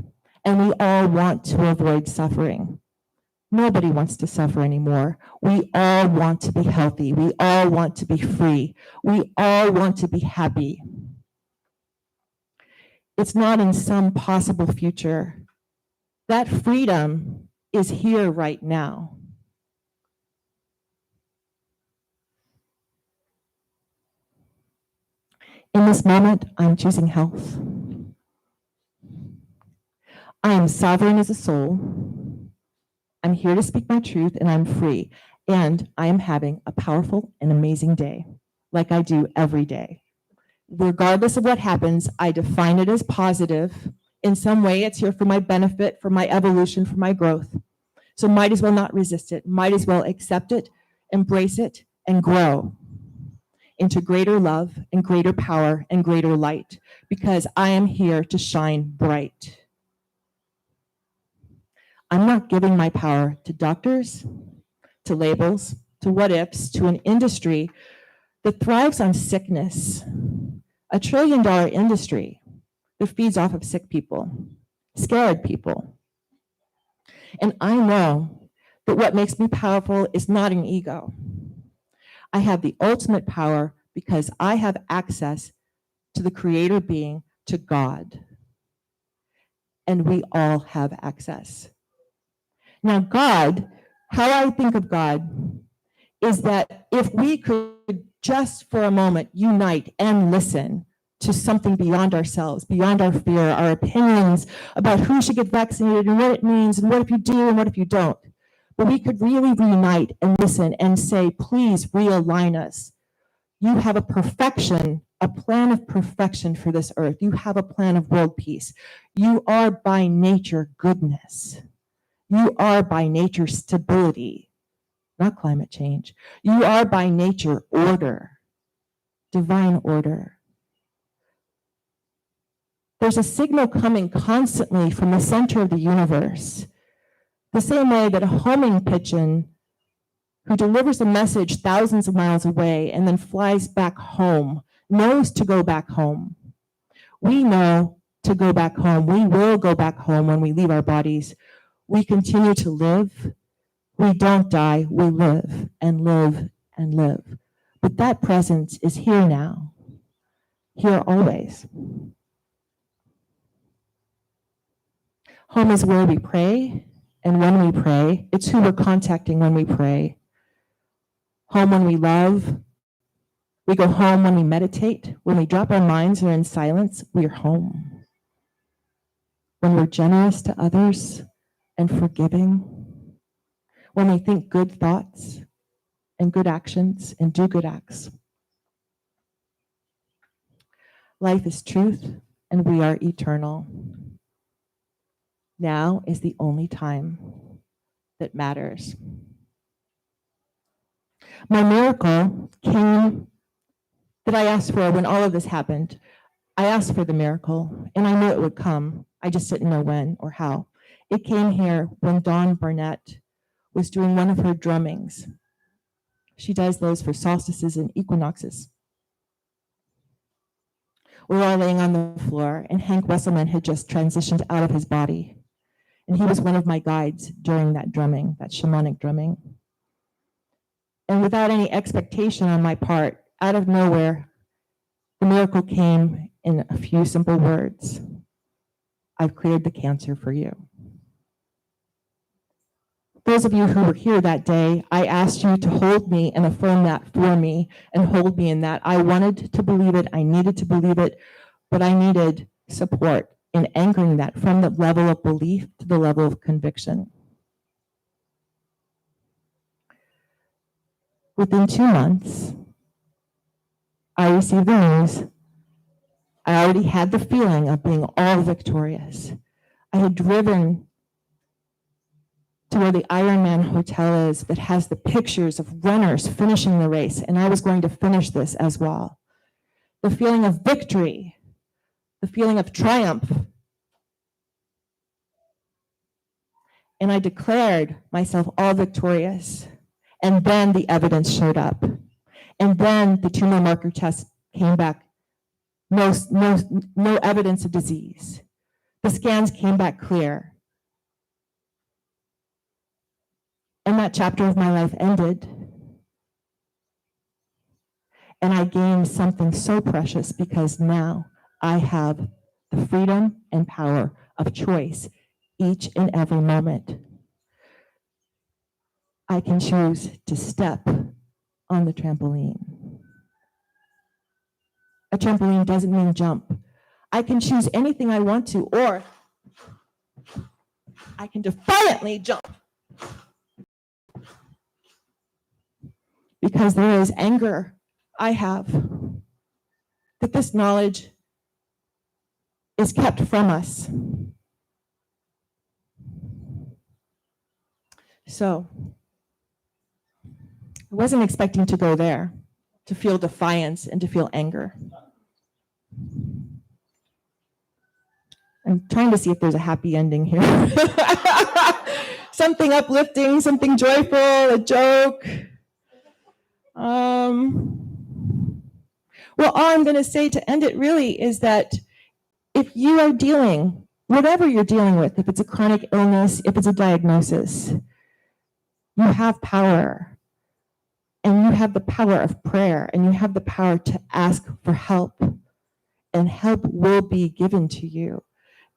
and we all want to avoid suffering. Nobody wants to suffer anymore. We all want to be healthy. We all want to be free. We all want to be happy. It's not in some possible future. That freedom is here right now. In this moment, I'm choosing health. I am sovereign as a soul. I'm here to speak my truth, and I'm free. And I am having a powerful and amazing day, like I do every day. Regardless of what happens, I define it as positive. In some way, it's here for my benefit, for my evolution, for my growth. So might as well not resist it, might as well accept it, embrace it, and grow into greater love and greater power and greater light, because I am here to shine bright. I'm not giving my power to doctors, to labels, to what ifs, to an industry that thrives on sickness, a $1 trillion industry that feeds off of sick people, scared people. And I know that what makes me powerful is not an ego. I have the ultimate power because I have access to the creator being, to God. And we all have access. Now, God, how I think of God is that if we could just for a moment unite and listen to something beyond ourselves, beyond our fear, our opinions about who should get vaccinated and what it means and what if you do and what if you don't. But we could really reunite and listen and say, please realign us. You have a perfection, a plan of perfection for this earth. You have a plan of world peace. You are by nature goodness. You are by nature stability, not climate change. You are by nature order, divine order. There's a signal coming constantly from the center of the universe, the same way that a homing pigeon who delivers a message thousands of miles away and then flies back home knows to go back home. We know to go back home. We will go back home when we leave our bodies. We continue to live. We don't die. We live and live and live. But that presence is here now, here always. Home is where we pray, and when we pray, it's who we're contacting when we pray. Home when we love. We go home when we meditate. When we drop our minds and are in silence, we're home. When we're generous to others and forgiving. When we think good thoughts and good actions and do good acts. Life is truth, and we are eternal. Now is the only time that matters. My miracle came that I asked for when all of this happened. I asked for the miracle, and I knew it would come. I just didn't know when or how. It came here when Dawn Burnett was doing one of her drummings. She does those for solstices and equinoxes. We were all laying on the floor, and Hank Wesselman had just transitioned out of his body. And he was one of my guides during that drumming, that shamanic drumming. And without any expectation on my part, out of nowhere, the miracle came in a few simple words. I've cleared the cancer for you. Those of you who were here that day, I asked you to hold me and affirm that for me and hold me in that. I wanted to believe it. I needed to believe it, but I needed support in anchoring that from the level of belief to the level of conviction. Within 2 months, I received the news. I already had the feeling of being all victorious. I had driven to where the Ironman hotel is that has the pictures of runners finishing the race, and I was going to finish this as well. The feeling of victory, the feeling of triumph. And I declared myself all victorious. And then the evidence showed up. And then the tumor marker test came back. No evidence of disease. The scans came back clear. And that chapter of my life ended. And I gained something so precious because now I have the freedom and power of choice each and every moment. I can choose to step on the trampoline. A trampoline doesn't mean jump. I can choose anything I want to, or I can defiantly jump. Because there is anger I have that this knowledge is kept from us. So I wasn't expecting to go there, to feel defiance and to feel anger. I'm trying to see if there's a happy ending here. Something uplifting, something joyful, a joke. Well, all I'm going to say to end it really is that if you are dealing, whatever you're dealing with, if it's a chronic illness, if it's a diagnosis, you have power. And you have the power of prayer, and you have the power to ask for help. And help will be given to you.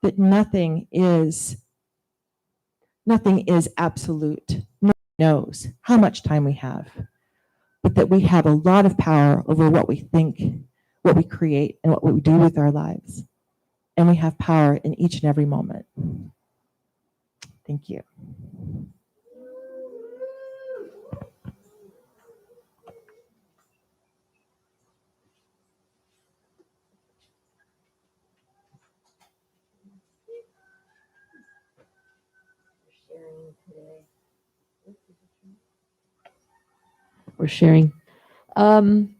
That nothing is absolute. No one knows how much time we have, but that we have a lot of power over what we think, what we create, and what we do with our lives. And we have power in each and every moment. Thank you.
We're sharing. Wow.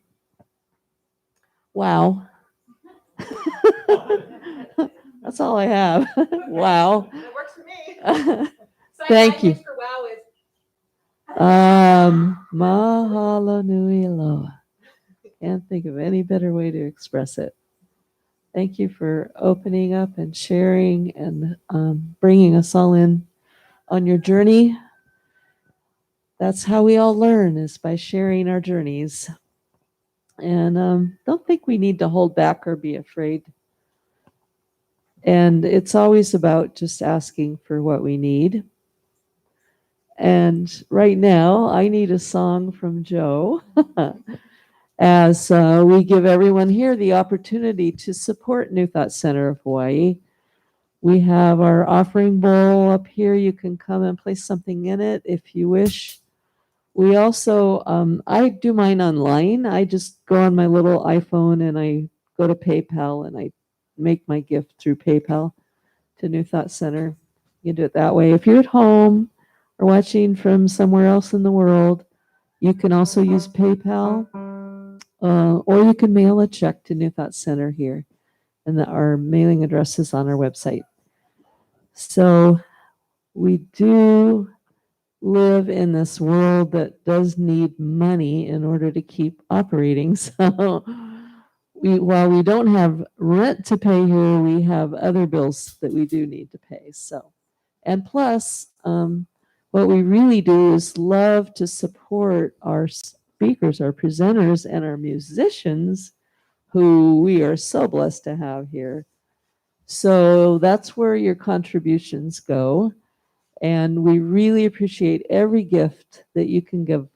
That's all I have. Wow.
It works for me.
Thank you.
For wow is
Mahalo nui loa. Can't think of any better way to express it. Thank you for opening up and sharing and bringing us all in on your journey. That's how we all learn, is by sharing our journeys. And don't think we need to hold back or be afraid. And it's always about just asking for what we need. And right now, I need a song from Joe as we give everyone here the opportunity to support New Thought Center of Hawaii. We have our offering bowl up here. You can come and place something in it if you wish. We also, I do mine online. I just go on my little iPhone and I go to PayPal and I make my gift through PayPal to New Thought Center. You can do it that way. If you're at home or watching from somewhere else in the world, you can also use PayPal, or you can mail a check to New Thought Center here. And our mailing address is on our website. So we do live in this world that does need money in order to keep operating. So while we don't have rent to pay here, we have other bills that we do need to pay. So, and plus, what we really do is love to support our speakers, our presenters, and our musicians who we are so blessed to have here. So that's where your contributions go. And we really appreciate every gift that you can give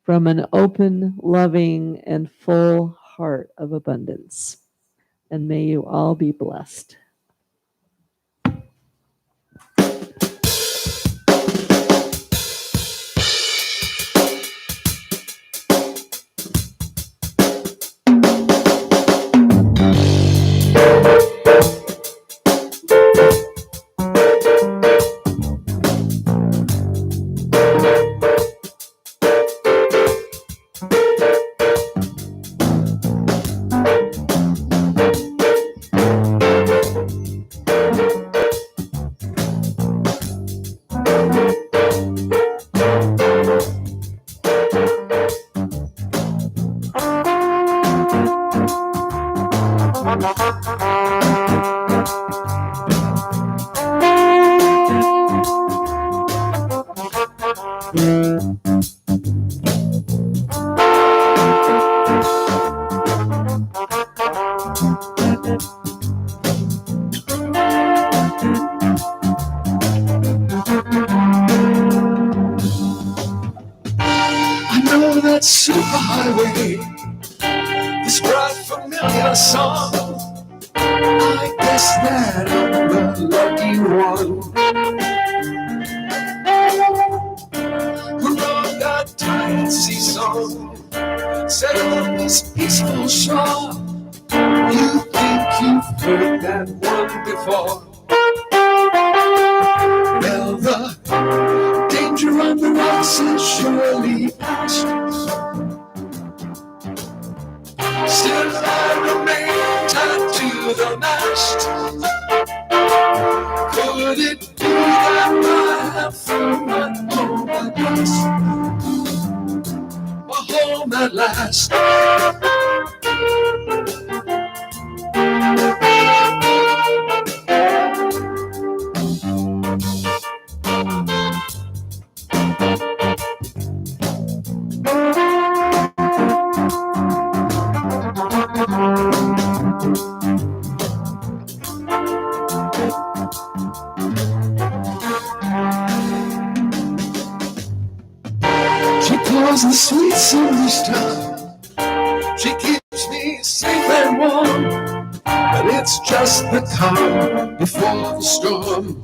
from an open, loving, and full heart of abundance. And may you all be blessed.
I know that superhighway, this bright familiar song. I guess that I'm the lucky one who rode that tide seesaw, set on this peaceful shore. You think you've heard that one before? Well, the danger on the rocks is surely past. Still I remain tied to the mast. Could it be that I have found my home at last? My home at last. She pours the sweet summer star. She keeps me safe and warm. But it's just the calm before the storm.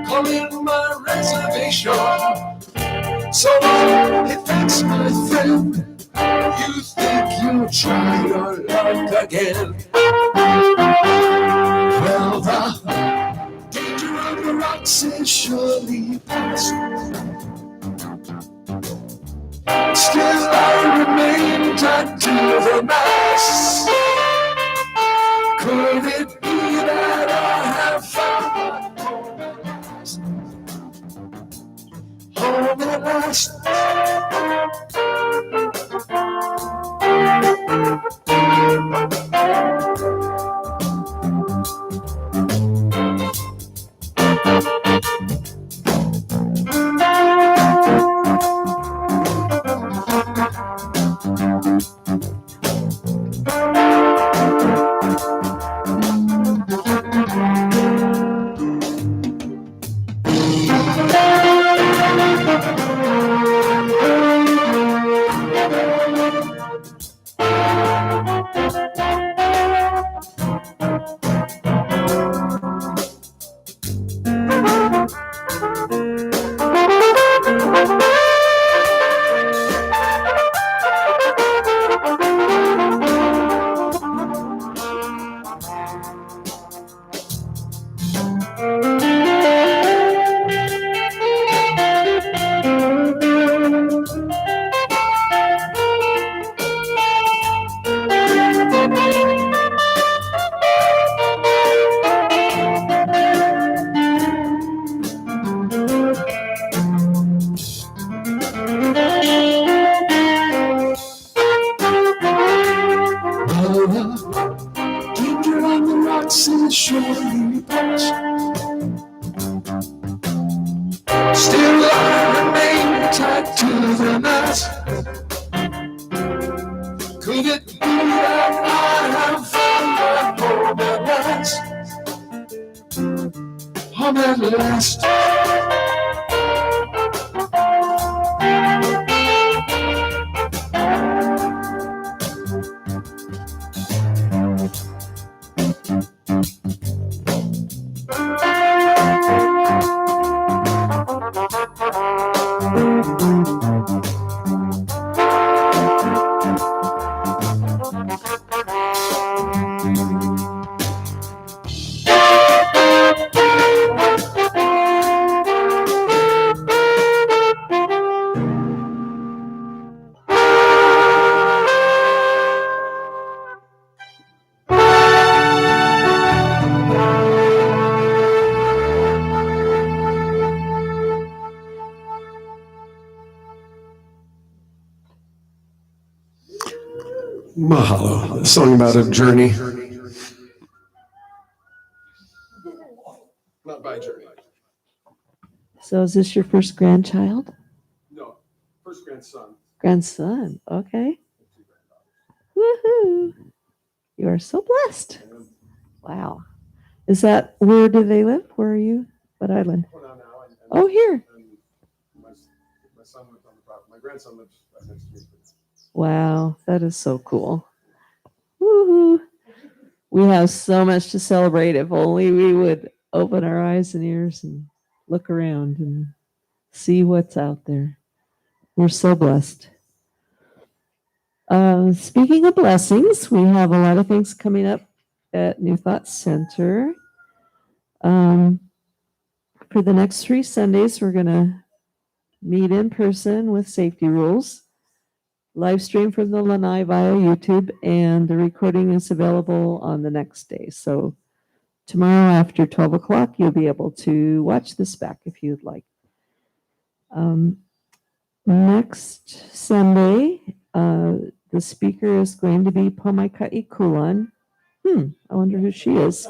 Calling my reservation. So hey, thanks, my friend. You think you'll try your luck again? Well, the danger of the rocks is surely past. Still I remain tied to the mast. Could it be that I have found my home at last? Home at last. home at last. Mahalo, a song about a journey. Not by journey.
So is this your first grandchild?
No, first grandson.
Grandson, okay. Woohoo! You are so blessed. Wow. Is that, where do they live? Where are you? What island? Oh, here.
My son lives on the property. My grandson lives right next to me.
Wow, that is so cool. Woohoo. We have so much to celebrate. If only we would open our eyes and ears and look around and see what's out there. We're so blessed. Speaking of blessings, we have a lot of things coming up at New Thought Center. For the next 3 Sundays, we're going to meet in person with safety rules. Live stream from the Lanai via YouTube, and the recording is available on the next day. So tomorrow after 12 o'clock, you'll be able to watch this back if you'd like. Next Sunday, the speaker is going to be Pomaikai Kulan. I wonder who she is.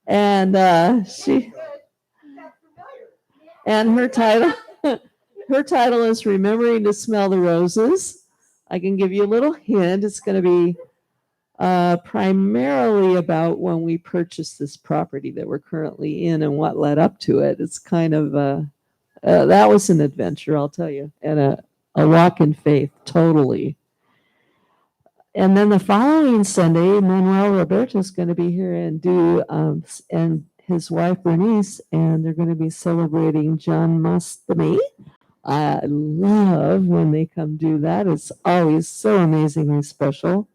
And her title is Remembering to Smell the Roses. I can give you a little hint. It's going to be primarily about when we purchased this property that we're currently in and what led up to it. It's kind of that was an adventure, I'll tell you, and a walk in faith, totally. And then the following Sunday, Manuel Roberto is going to be here and and his wife Bernice, and they're going to be celebrating John Mastami. I love when they come do that. It's always so amazingly special.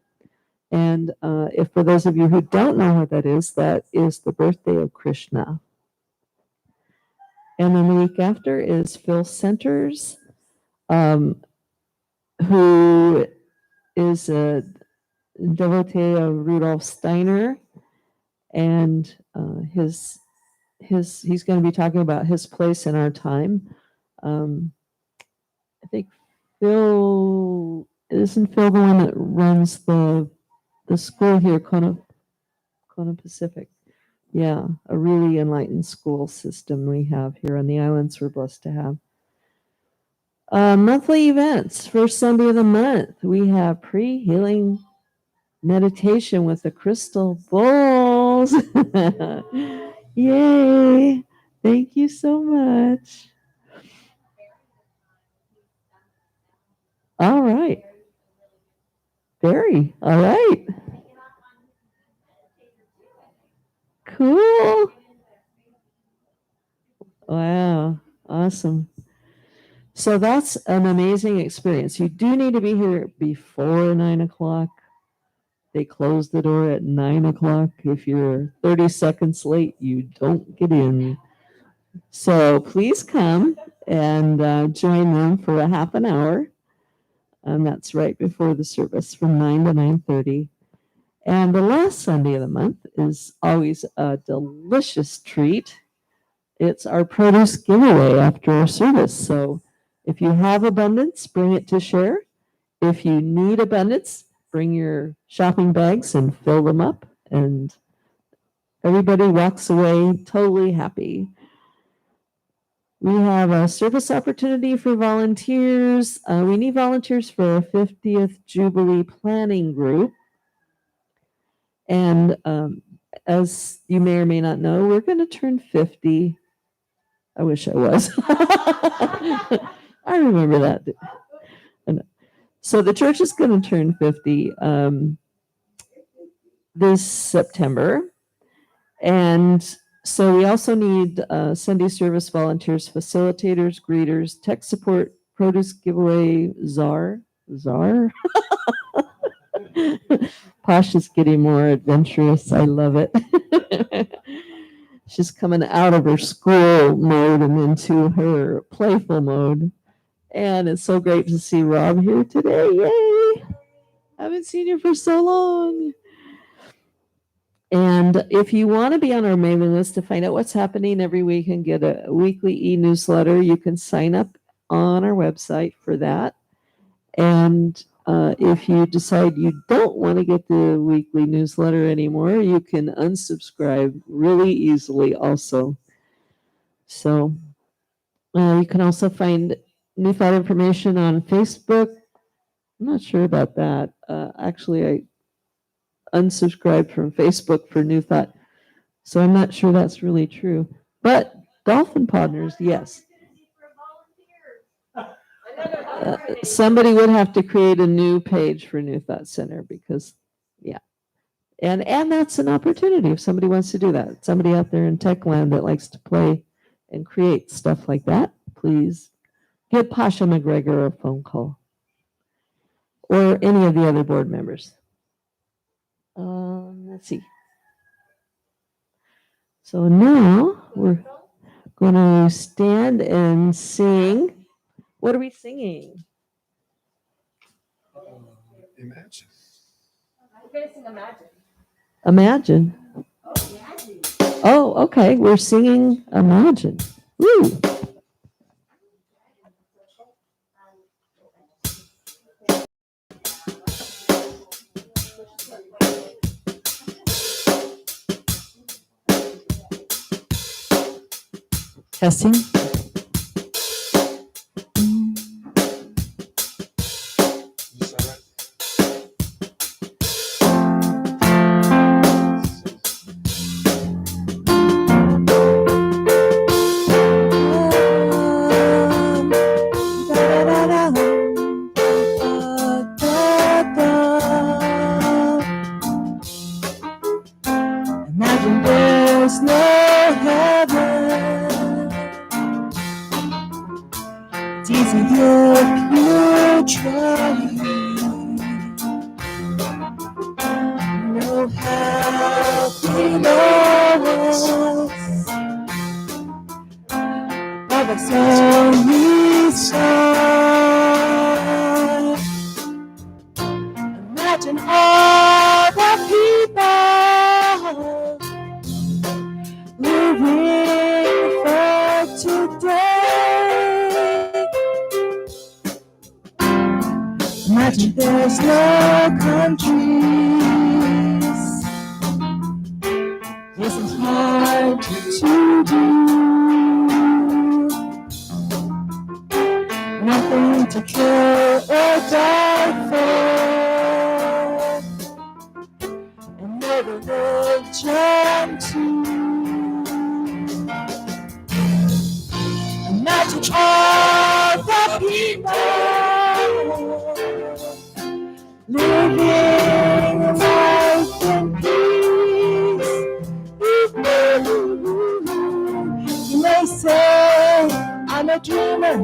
And if for those of you who don't know what that is the birthday of Krishna. And then the week after is Phil Centers, who is a devotee of Rudolf Steiner, and he's going to be talking about his place in our time. I think Phil isn't Phil the one that runs the school here, Kona Pacific. Yeah, a really enlightened school system we have here on the islands. We're blessed to have. Monthly events. First Sunday of the month, we have pre-healing meditation with the crystal bowls. Yay! Thank you so much. All right. Very. All right. Cool. Wow. Awesome. So that's an amazing experience. You do need to be here before 9 o'clock. They close the door at 9 o'clock. If you're 30 seconds late, you don't get in. So please come and join them for a half an hour. And that's right before the service from 9 to 9:30. And the last Sunday of the month is always a delicious treat. It's our produce giveaway after our service. So if you have abundance, bring it to share. If you need abundance, bring your shopping bags and fill them up. And everybody walks away totally happy. We have a service opportunity for volunteers. We need volunteers for a 50th Jubilee planning group. And as you may or may not know, we're going to turn 50. I wish I was. I remember that. So the church is going to turn 50 this September. And so we also need Sunday service volunteers, facilitators, greeters, tech support, produce giveaway, czar. Posh is getting more adventurous. I love it. She's coming out of her school mode and into her playful mode. And it's so great to see Rob here today. Yay! Haven't seen you for so long. And if you want to be on our mailing list to find out what's happening every week and get a weekly e-newsletter, you can sign up on our website for that. And if you decide you don't want to get the weekly newsletter anymore, you can unsubscribe really easily also. So you can also find New Thought information on Facebook. I'm not sure about that. Actually, I unsubscribed from Facebook for New Thought, so I'm not sure that's really true. But Dolphin Partners, yes. Somebody would have to create a new page for New Thought Center because, yeah. And that's an opportunity if somebody wants to do that. Somebody out there in tech land that likes to play and create stuff like that, please give Pasha McGregor a phone call or any of the other board members. Let's see. So now we're going to stand and sing. What are we singing?
Imagine.
We're going to sing Imagine.
Imagine. Oh, okay. We're singing Imagine. Woo.
Testing.
Is that right?
Imagine there's no heaven. It's easy if you try. No help below us. Above us only stars. Imagine all the people living for today. Imagine there's no countries. This is hard to do. Nothing to kill or die for. And no religion too. Imagine all the people living life in peace. You may say I'm a dreamer,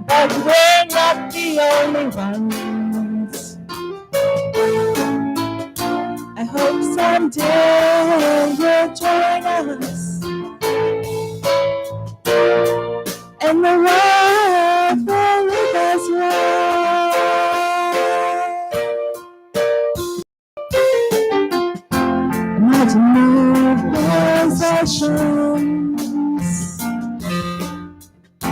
but we're not the only ones. I hope someday you'll join us, and the world will leave us right. Imagine no possessions. I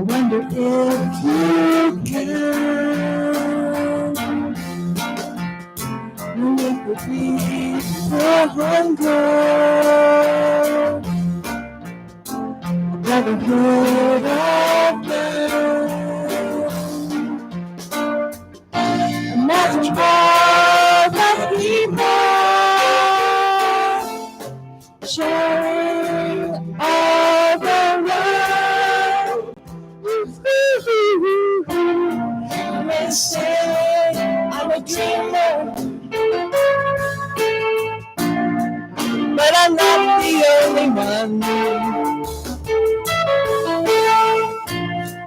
wonder if you can. No need for greed or hunger. Brotherhood of man. Imagine all the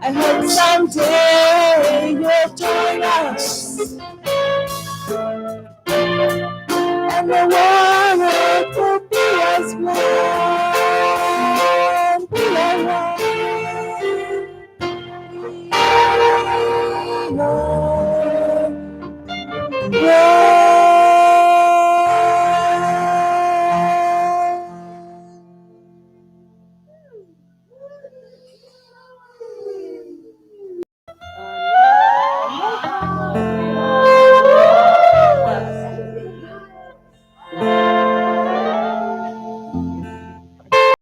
I hope someday you'll join us, and the world will be as one. We are one. We are one.